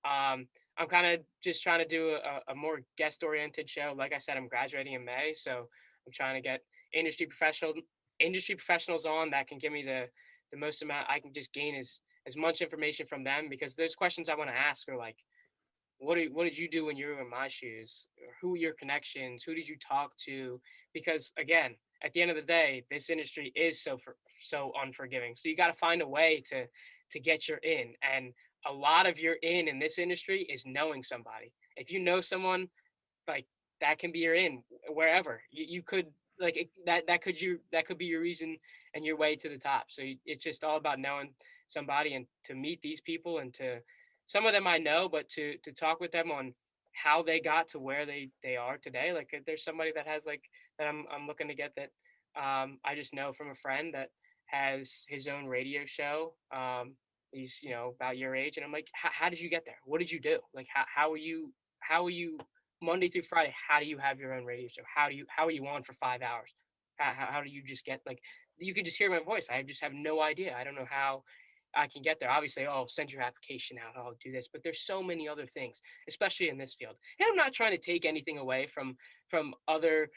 Speaker 3: I'm kind of just trying to do a more guest oriented show. Like I said, I'm graduating in May, so I'm trying to get industry professionals on that can give me the most amount. I can just gain as much information from them, because those questions I want to ask are like, what did you do when you were in my shoes? Who were your connections? Who did you talk to? Because again, at the end of the day, this industry is so unforgiving. So you got to find a way to get your in. And a lot of your in this industry is knowing somebody. If you know someone, like, that can be your in wherever you could, like, that could be your reason and your way to the top. So it's just all about knowing somebody and to meet these people, and to some of them I know, but to talk with them on how they got to where they are today. Like, if there's somebody that has like that I'm looking to get, that I just know from a friend that has his own radio show. He's about your age, and I'm like, how did you get there? What did you do? Like, how are you Monday through Friday? How do you have your own radio show? How are you on for 5 hours? How do you just get, like, you can just hear my voice? I just have no idea. I don't know how I can get there. Obviously, send your application out. I'll do this, but there's so many other things, especially in this field. And I'm not trying to take anything away from other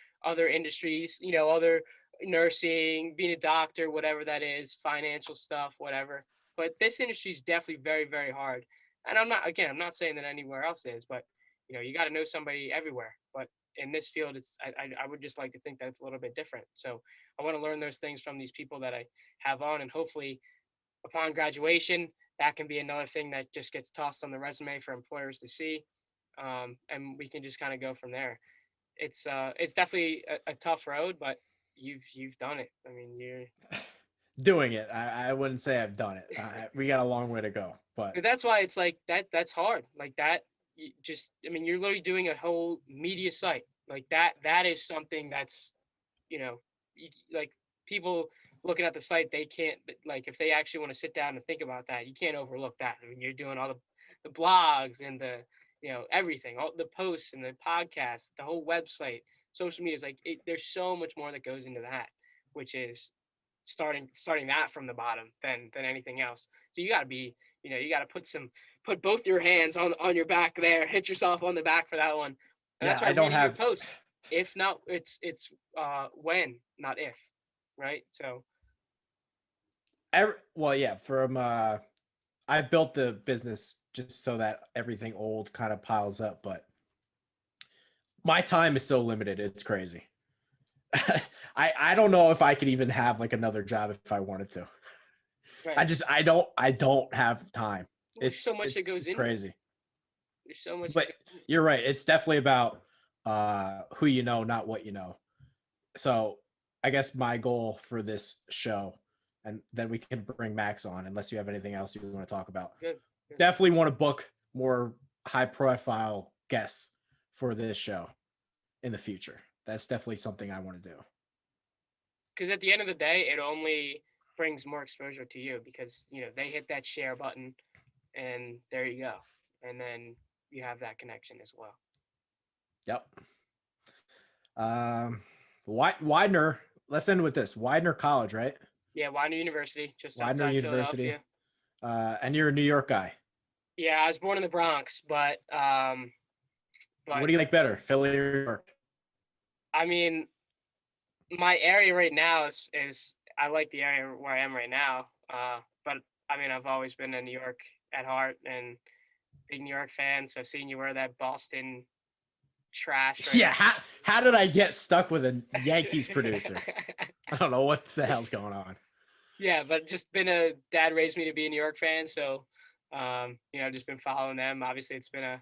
Speaker 3: industries, other nursing, being a doctor, whatever that is, financial stuff, whatever. But this industry is definitely very, very hard. And I'm not saying that anywhere else is, but you got to know somebody everywhere. But in this field, I would just like to think that it's a little bit different. So I want to learn those things from these people that I have on, and hopefully upon graduation, that can be another thing that just gets tossed on the resume for employers to see. And we can just kind of go from there. It's definitely a tough road, but you've done it. I mean, you're
Speaker 1: doing it. I wouldn't say I've done it. We got a long way to go, but
Speaker 3: that's why it's like that's hard. Like that, you're literally doing a whole media site. Like that is something that's, like, people looking at the site, they can't, like, if they actually want to sit down and think about that, you can't overlook that. I mean, you're doing all the blogs and the, everything, all the posts and the podcasts, the whole website, social media is like, there's so much more that goes into that, which is starting that from the bottom than anything else. So you got to be, you got to put both your hands on your back there, hit yourself on the back for that one. And that's why I don't have your post. If not, it's when, not if, right? So
Speaker 1: I've built the business just so that everything old kind of piles up, but my time is so limited. It's crazy. I don't know if I could even have like another job if I wanted to. Right. I don't have time.
Speaker 3: There's so much that goes into
Speaker 1: crazy.
Speaker 3: There's so much.
Speaker 1: But you're right. It's definitely about who you know, not what you know. So I guess my goal for this show, and then we can bring Max on, unless you have anything else you want to talk about.
Speaker 3: Good.
Speaker 1: Definitely want to book more high profile guests for this show in the future. That's definitely something I want to do.
Speaker 3: Because at the end of the day, it only brings more exposure to you, because they hit that share button, and there you go, and then you have that connection as well.
Speaker 1: Yep. Widener. Let's end with this. Widener College, right?
Speaker 3: Yeah, Widener University, just
Speaker 1: Widener
Speaker 3: outside
Speaker 1: University.
Speaker 3: Philadelphia.
Speaker 1: And you're a New York guy.
Speaker 3: Yeah, I was born in the Bronx, but
Speaker 1: what do you like better, Philly or New York?
Speaker 3: I mean, my area right now is I like the area where I am right now. But I mean, I've always been a New York at heart and big New York fan. So seeing you wear that Boston trash.
Speaker 1: Right yeah. How did I get stuck with a Yankees producer? I don't know what the hell's going on.
Speaker 3: Yeah, but just dad raised me to be a New York fan. So, I've just been following them. Obviously, it's been a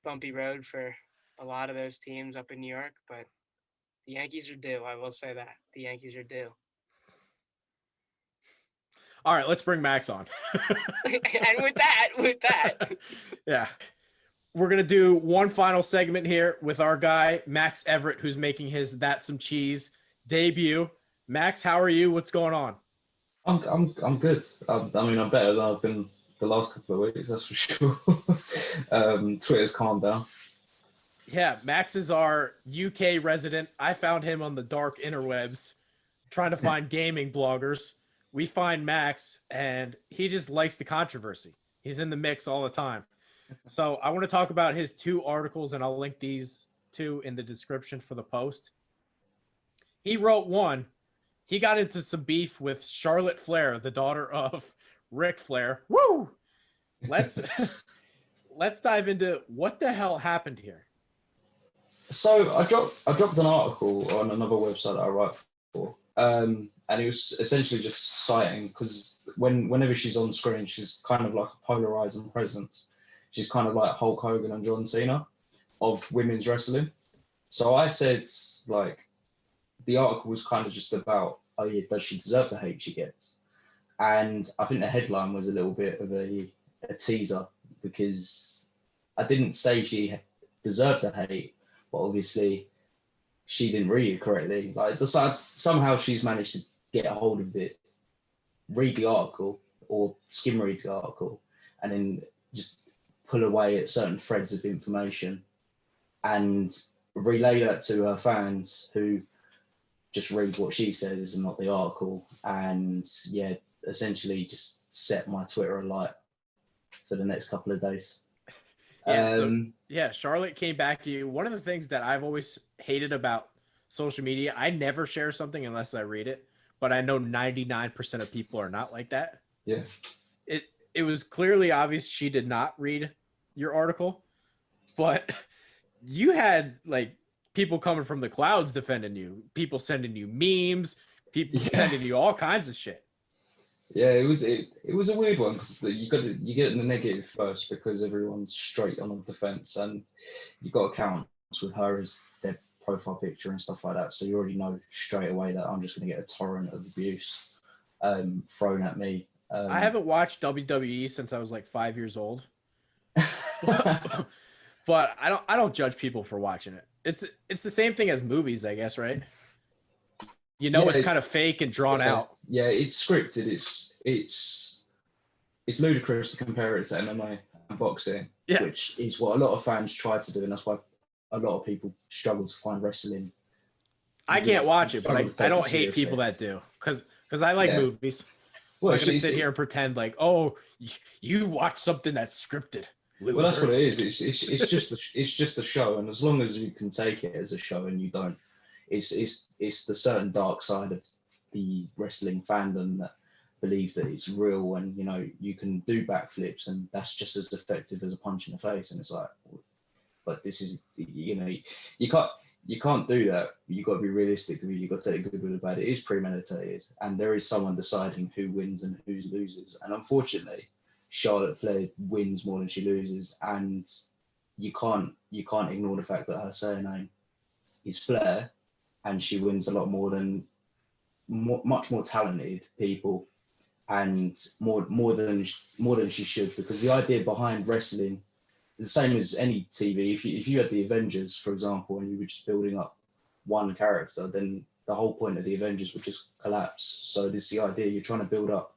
Speaker 3: bumpy road for a lot of those teams up in New York, but the Yankees are due. I will say that. The Yankees are due.
Speaker 1: All right, let's bring Max on.
Speaker 3: And with that.
Speaker 1: Yeah. we're gonna do one final segment here with our guy Max Everett, who's making his "That's Some Cheese" debut. Max, how are you? What's going on?
Speaker 5: I'm good. I mean, I'm better than I've been the last couple of weeks, that's for sure. Twitter's calmed down.
Speaker 1: Yeah, Max is our UK resident. I found him on the dark interwebs trying to find gaming bloggers. We find Max, and he just likes the controversy. He's in the mix all the time. So I want to talk about his 2 articles, and I'll link these 2 in the description for the post. He wrote one. He got into some beef with Charlotte Flair, the daughter of Ric Flair. Woo! Let's dive into what the hell happened here.
Speaker 5: So I dropped an article on another website that I write for, and it was essentially just citing, because whenever she's on screen, she's kind of like a polarizing presence. She's kind of like Hulk Hogan and John Cena of women's wrestling. So I said, like, the article was kind of just about, oh yeah, does she deserve the hate she gets? And I think the headline was a little bit of a teaser, because I didn't say she deserved the hate, but obviously she didn't read it correctly. Like, somehow she's managed to get a hold of it, read the article or skim read the article, and then just pull away at certain threads of information and relay that to her fans, who just read what she says and not the article. And yeah, essentially just set my Twitter alight for the next couple of days.
Speaker 1: Yeah, Charlotte came back to you. One of the things that I've always hated about social media, I never share something unless I read it, but I know 99% of people are not like that.
Speaker 5: Yeah.
Speaker 1: It was clearly obvious she did not read your article, but you had like people coming from the clouds defending you, people sending you memes, people sending you all kinds of shit.
Speaker 5: Yeah, it was a weird one, because you get the negative first, because everyone's straight on the defense, and you got accounts with her as their profile picture and stuff like that. So you already know straight away that I'm just going to get a torrent of abuse thrown at me.
Speaker 1: I haven't watched WWE since I was like 5 years old, but I don't judge people for watching it. It's the same thing as movies, I guess, right? You know, it's kind of fake and drawn out.
Speaker 5: Yeah, it's scripted. It's ludicrous to compare it to MMA and boxing, which is what a lot of fans try to do, and that's why a lot of people struggle to find wrestling.
Speaker 1: I can't watch it, but I don't hate people that do, because I like movies. Well, I'm gonna sit here and pretend like, oh, you watch something that's scripted. Loser.
Speaker 5: Well, that's what it is. It's just a show, and as long as you can take it as a show and you don't, it's the certain dark side of the wrestling fandom that believe that it's real, and you know you can do backflips, and that's just as effective as a punch in the face. And it's like, but this is, you know, you can't do that. You've got to be realistic. You've got to take good with it bad. It is premeditated, and there is someone deciding who wins and who loses. And unfortunately, Charlotte Flair wins more than she loses, and you can't ignore the fact that her surname is Flair, and she wins a lot more than much more talented people, and more than she should, because the idea behind wrestling is the same as any TV. If you had the Avengers, for example, and you were just building up one character, then the whole point of the Avengers would just collapse. So this is the idea. You're trying to build up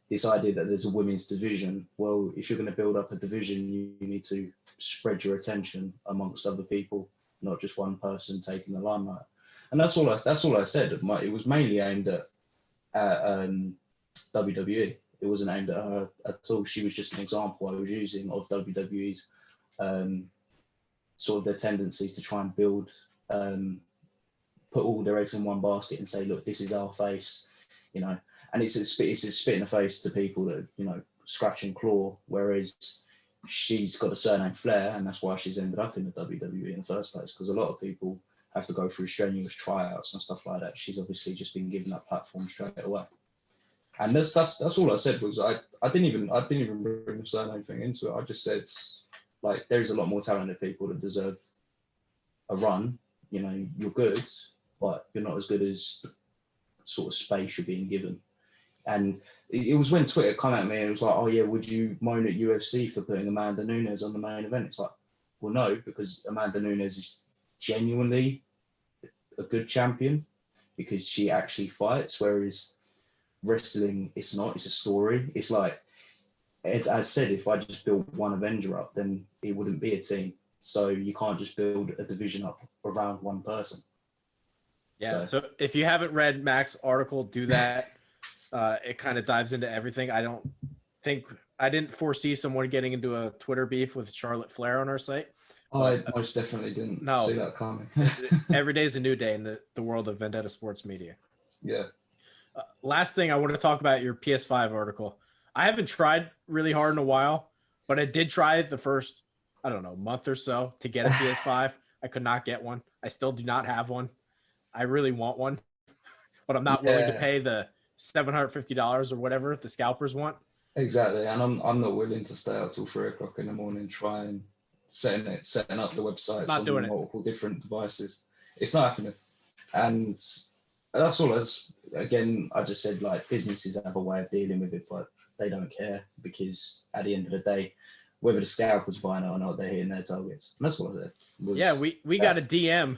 Speaker 5: this idea that there's a women's division. Well, if you're going to build up a division, you need to spread your attention amongst other people, not just one person taking the limelight. And that's all I said. It was mainly aimed at WWE. It wasn't aimed at her at all. She was just an example I was using of WWE's sort of their tendency to try and build, put all their eggs in one basket and say, look, this is our face, you know. And it's a spit in the face to people that, you know, scratch and claw, whereas she's got a surname Flair, and that's why she's ended up in the WWE in the first place, because a lot of people have to go through strenuous tryouts and stuff like that. She's obviously just been given that platform straight away. And that's all I said. Was I didn't even bring the surname thing into it. I just said, like, there's a lot more talented people that deserve a run. You know, you're good, but you're not as good as the sort of space you're being given. And it was when Twitter came at me and it was like, oh yeah, would you moan at UFC for putting Amanda Nunes on the main event? It's like, well, no, because Amanda Nunes is genuinely a good champion because she actually fights, whereas wrestling, it's not. It's a story. It's like, as I said, if I just build one Avenger up, then it wouldn't be a team. So you can't just build a division up around one person.
Speaker 1: Yeah. So if you haven't read Max's article, do that. It kind of dives into everything. I didn't foresee someone getting into a Twitter beef with Charlotte Flair on our site.
Speaker 5: I most definitely didn't see that coming.
Speaker 1: Every day is a new day in the world of Vendetta Sports Media.
Speaker 5: Yeah.
Speaker 1: Last thing I want to talk about your PS5 article. I haven't tried really hard in a while, but I did try it the first, I don't know, month or so to get a PS5. I could not get one. I still do not have one. I really want one, but I'm not willing to pay the $750 or whatever the scalpers want.
Speaker 5: Exactly, and I'm not willing to stay out till 3 o'clock in the morning trying setting up the websites on multiple different devices. It's not happening, and that's all. Again, I just said, like, businesses have a way of dealing with it, but they don't care because at the end of the day, whether the scalpers buying it or not, they're hitting their targets, and that's what I said.
Speaker 1: Yeah, we got a DM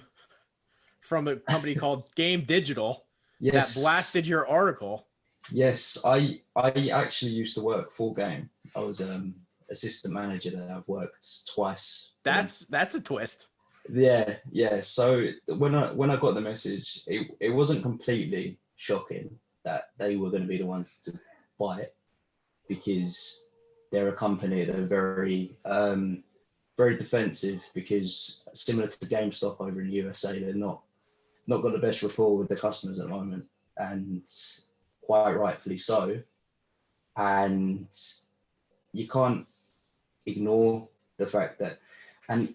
Speaker 1: from a company called Game Digital that blasted your article.
Speaker 5: Yes, I actually used to work for Game. I was assistant manager there. I've worked twice.
Speaker 1: That's a twist.
Speaker 5: Yeah. So when I got the message, it wasn't completely shocking that they were going to be the ones to buy it, because they're a company that are very very defensive, because similar to GameStop over in the USA, they're not got the best rapport with the customers at the moment, and quite rightfully so. And you can't ignore the fact that, and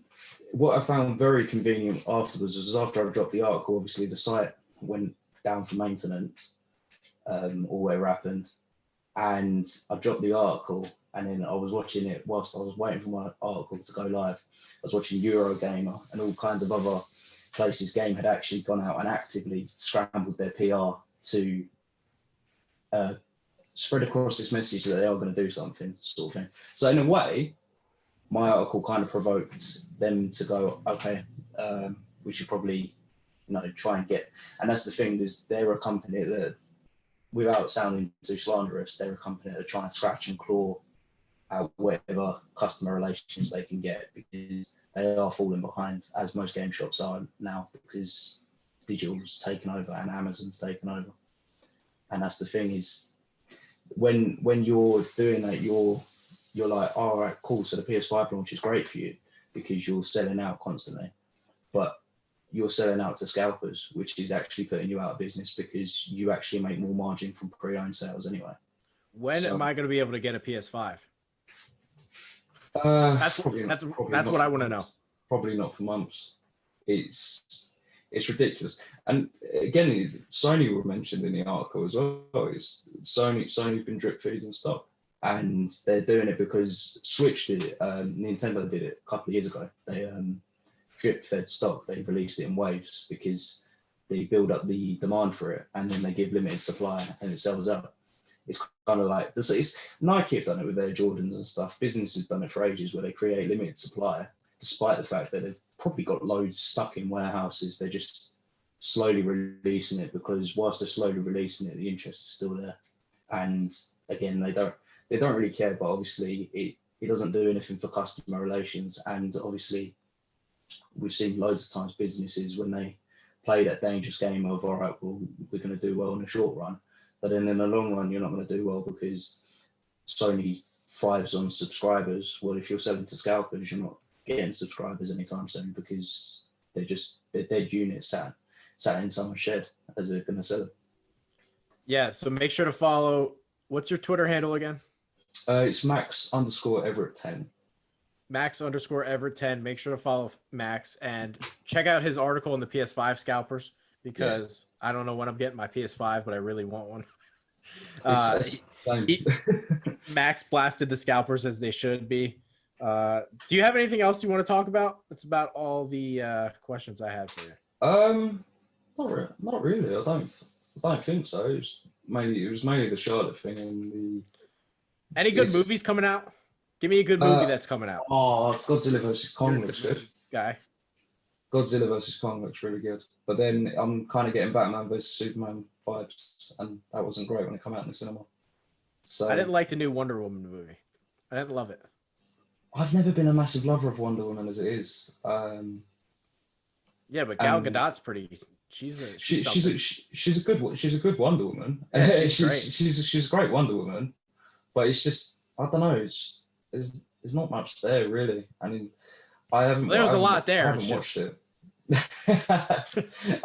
Speaker 5: what I found very convenient afterwards was after I dropped the article, obviously the site went down for maintenance, or whatever happened, and I dropped the article, and then I was watching it whilst I was waiting for my article to go live. I was watching Eurogamer and all kinds of other places. Game had actually gone out and actively scrambled their PR to spread across this message that they are going to do something, sort of thing. So in a way, my article kind of provoked them to go, okay, we should probably, try and get. And that's the thing, is they're a company that, without sounding too slanderous, they're a company that try and scratch and claw at whatever customer relations they can get, because they are falling behind, as most game shops are now, because digital's taken over and Amazon's taken over. And that's the thing, is when you're doing that, you're like, all right, cool. So the PS5 launch is great for you because you're selling out constantly, but you're selling out to scalpers, which is actually putting you out of business because you actually make more margin from pre-owned sales anyway.
Speaker 1: When am I going to be able to get a PS5? That's what I want to know.
Speaker 5: Probably not for months. It's ridiculous. And again, Sony were mentioned in the article as well. Sony's been drip feeding stock, and they're doing it because Switch did it. Nintendo did it a couple of years ago. They drip fed stock. They released it in waves because they build up the demand for it, and then they give limited supply, and it sells out. It's kind of like this. Nike have done it with their Jordans and stuff. Businesses have done it for ages, where they create limited supply, despite the fact that they've probably got loads stuck in warehouses. They're just slowly releasing it, because whilst they're slowly releasing it, the interest is still there. And again, they don't really care, but obviously it doesn't do anything for customer relations. And obviously we've seen loads of times businesses, when they play that dangerous game of, all right, well, we're going to do well in the short run, but then in the long run, you're not going to do well because Sony thrives on subscribers. Well, if you're selling to scalpers, you're not getting subscribers anytime soon, because they're dead units sat in someone's shed as they're going to sell it.
Speaker 1: Yeah, so make sure to follow. What's your Twitter handle again?
Speaker 5: It's Max_Everett 10.
Speaker 1: Max_Everett 10. Make sure to follow Max and check out his article in the PS5 scalpers, because I don't know when I'm getting my PS5, but I really want one. Max blasted the scalpers as they should be. Do you have anything else you want to talk about? That's about all the questions I had for you.
Speaker 5: Not really. I don't think so. It was mainly the Charlotte thing and the.
Speaker 1: Any good movies coming out? Give me a good movie that's coming out.
Speaker 5: Oh, Godzilla vs Kong looks good.
Speaker 1: Guy.
Speaker 5: Godzilla vs Kong looks really good. But then I'm kind of getting Batman vs Superman vibes, and that wasn't great when it came out in the cinema. So
Speaker 1: I didn't like the new Wonder Woman movie. I didn't love it.
Speaker 5: I've never been a massive lover of Wonder Woman as it is.
Speaker 1: Yeah, but Gal Gadot's pretty. She's a good Wonder Woman. Yeah, she's great.
Speaker 5: She's a great Wonder Woman, but it's just I don't know. There's not much there really. I mean,
Speaker 1: There's a lot there.
Speaker 5: I haven't watched it.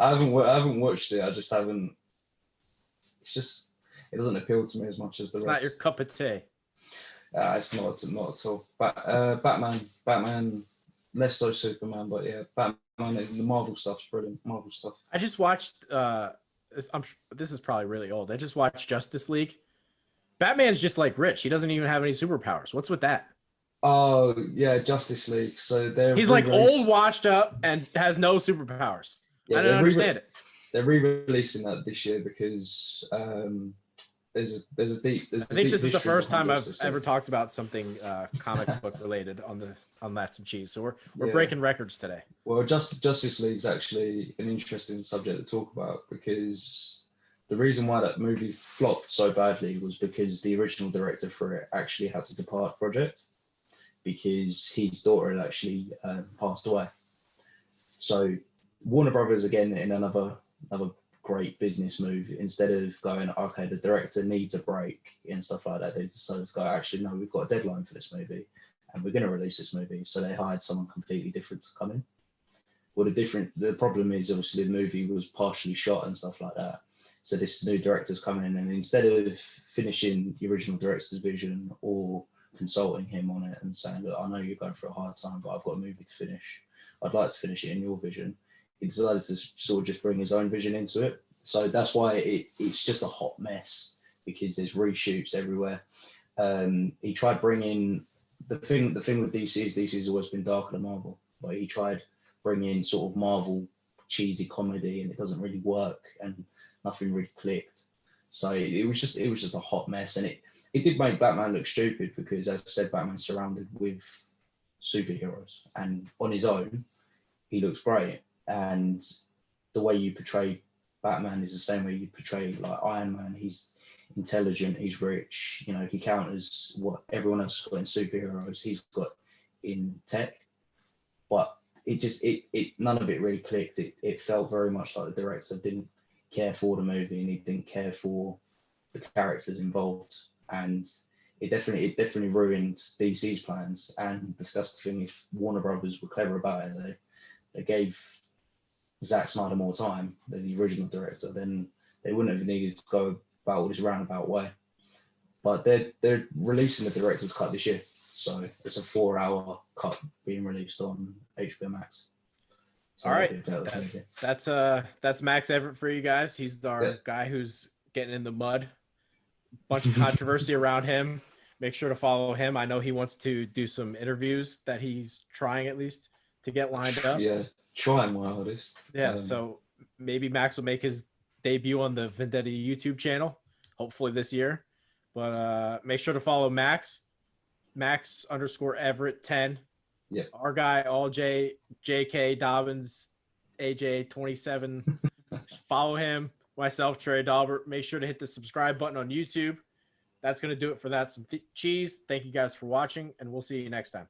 Speaker 5: I haven't watched it. I just haven't. It doesn't appeal to me as much as the rest.
Speaker 1: It's not your cup of tea.
Speaker 5: It's not at all. But Batman, less so Superman. But yeah, Batman. The Marvel stuff's brilliant. Marvel stuff.
Speaker 1: I just watched. This is probably really old. I just watched Justice League. Batman's just like Rich. He doesn't even have any superpowers. What's with that?
Speaker 5: Oh yeah, Justice League. So
Speaker 1: he's like old, washed up, and has no superpowers. Yeah, I don't understand it.
Speaker 5: They're re-releasing that this year because there's a deep. I
Speaker 1: think this is the first time I've ever talked about something comic book related on That's Some Cheese. So we're breaking records today.
Speaker 5: Well, Justice League is actually an interesting subject to talk about because the reason why that movie flopped so badly was because the original director for it actually had to depart project because his daughter had actually passed away. So Warner Brothers, again, in another great business move, instead of going, okay, the director needs a break and stuff like that, they decided to go, actually, no, we've got a deadline for this movie and we're going to release this movie. So they hired someone completely different to come in. Well, the problem is obviously the movie was partially shot and stuff like that. So this new director's coming in, and instead of finishing the original director's vision or consulting him on it and saying, look, I know you're going through a hard time, but I've got a movie to finish. I'd like to finish it in your vision. He decided to sort of just bring his own vision into it. So that's why it's just a hot mess because there's reshoots everywhere. He tried bringing the thing with DC is DC's always been darker than Marvel, but he tried bringing sort of Marvel cheesy comedy and it doesn't really work and nothing really clicked. So it was just a hot mess, and it did make Batman look stupid because, as I said, Batman's surrounded with superheroes, and on his own, he looks great. And the way you portray Batman is the same way you portray like Iron Man. He's intelligent, he's rich, he counters what everyone else has got in superheroes, he's got in tech. But none of it really clicked. It felt very much like the director didn't care for the movie and he didn't care for the characters involved. And it definitely ruined DC's plans. And that's the thing, if Warner Brothers were clever about it, they gave Zack Snyder more time than the original director, then they wouldn't have needed to go about all this roundabout way. But they're releasing the director's cut this year, so it's a 4-hour cut being released on HBO Max. So
Speaker 1: all right, that's Max Everett for you guys. He's our guy who's getting in the mud. Bunch of controversy around him. Make sure to follow him. I know he wants to do some interviews that he's trying at least to get lined up.
Speaker 5: Yeah. Trying my hardest.
Speaker 1: Yeah, so maybe Max will make his debut on the Vendetta YouTube channel, hopefully this year. But make sure to follow Max _Everett 10.
Speaker 5: Yeah.
Speaker 1: Our guy, all JK Dobbins, AJ 27. Follow him. Myself, Trey Dalbert. Make sure to hit the subscribe button on YouTube. That's going to do it for That Some Cheese. Thank you guys for watching, and we'll see you next time.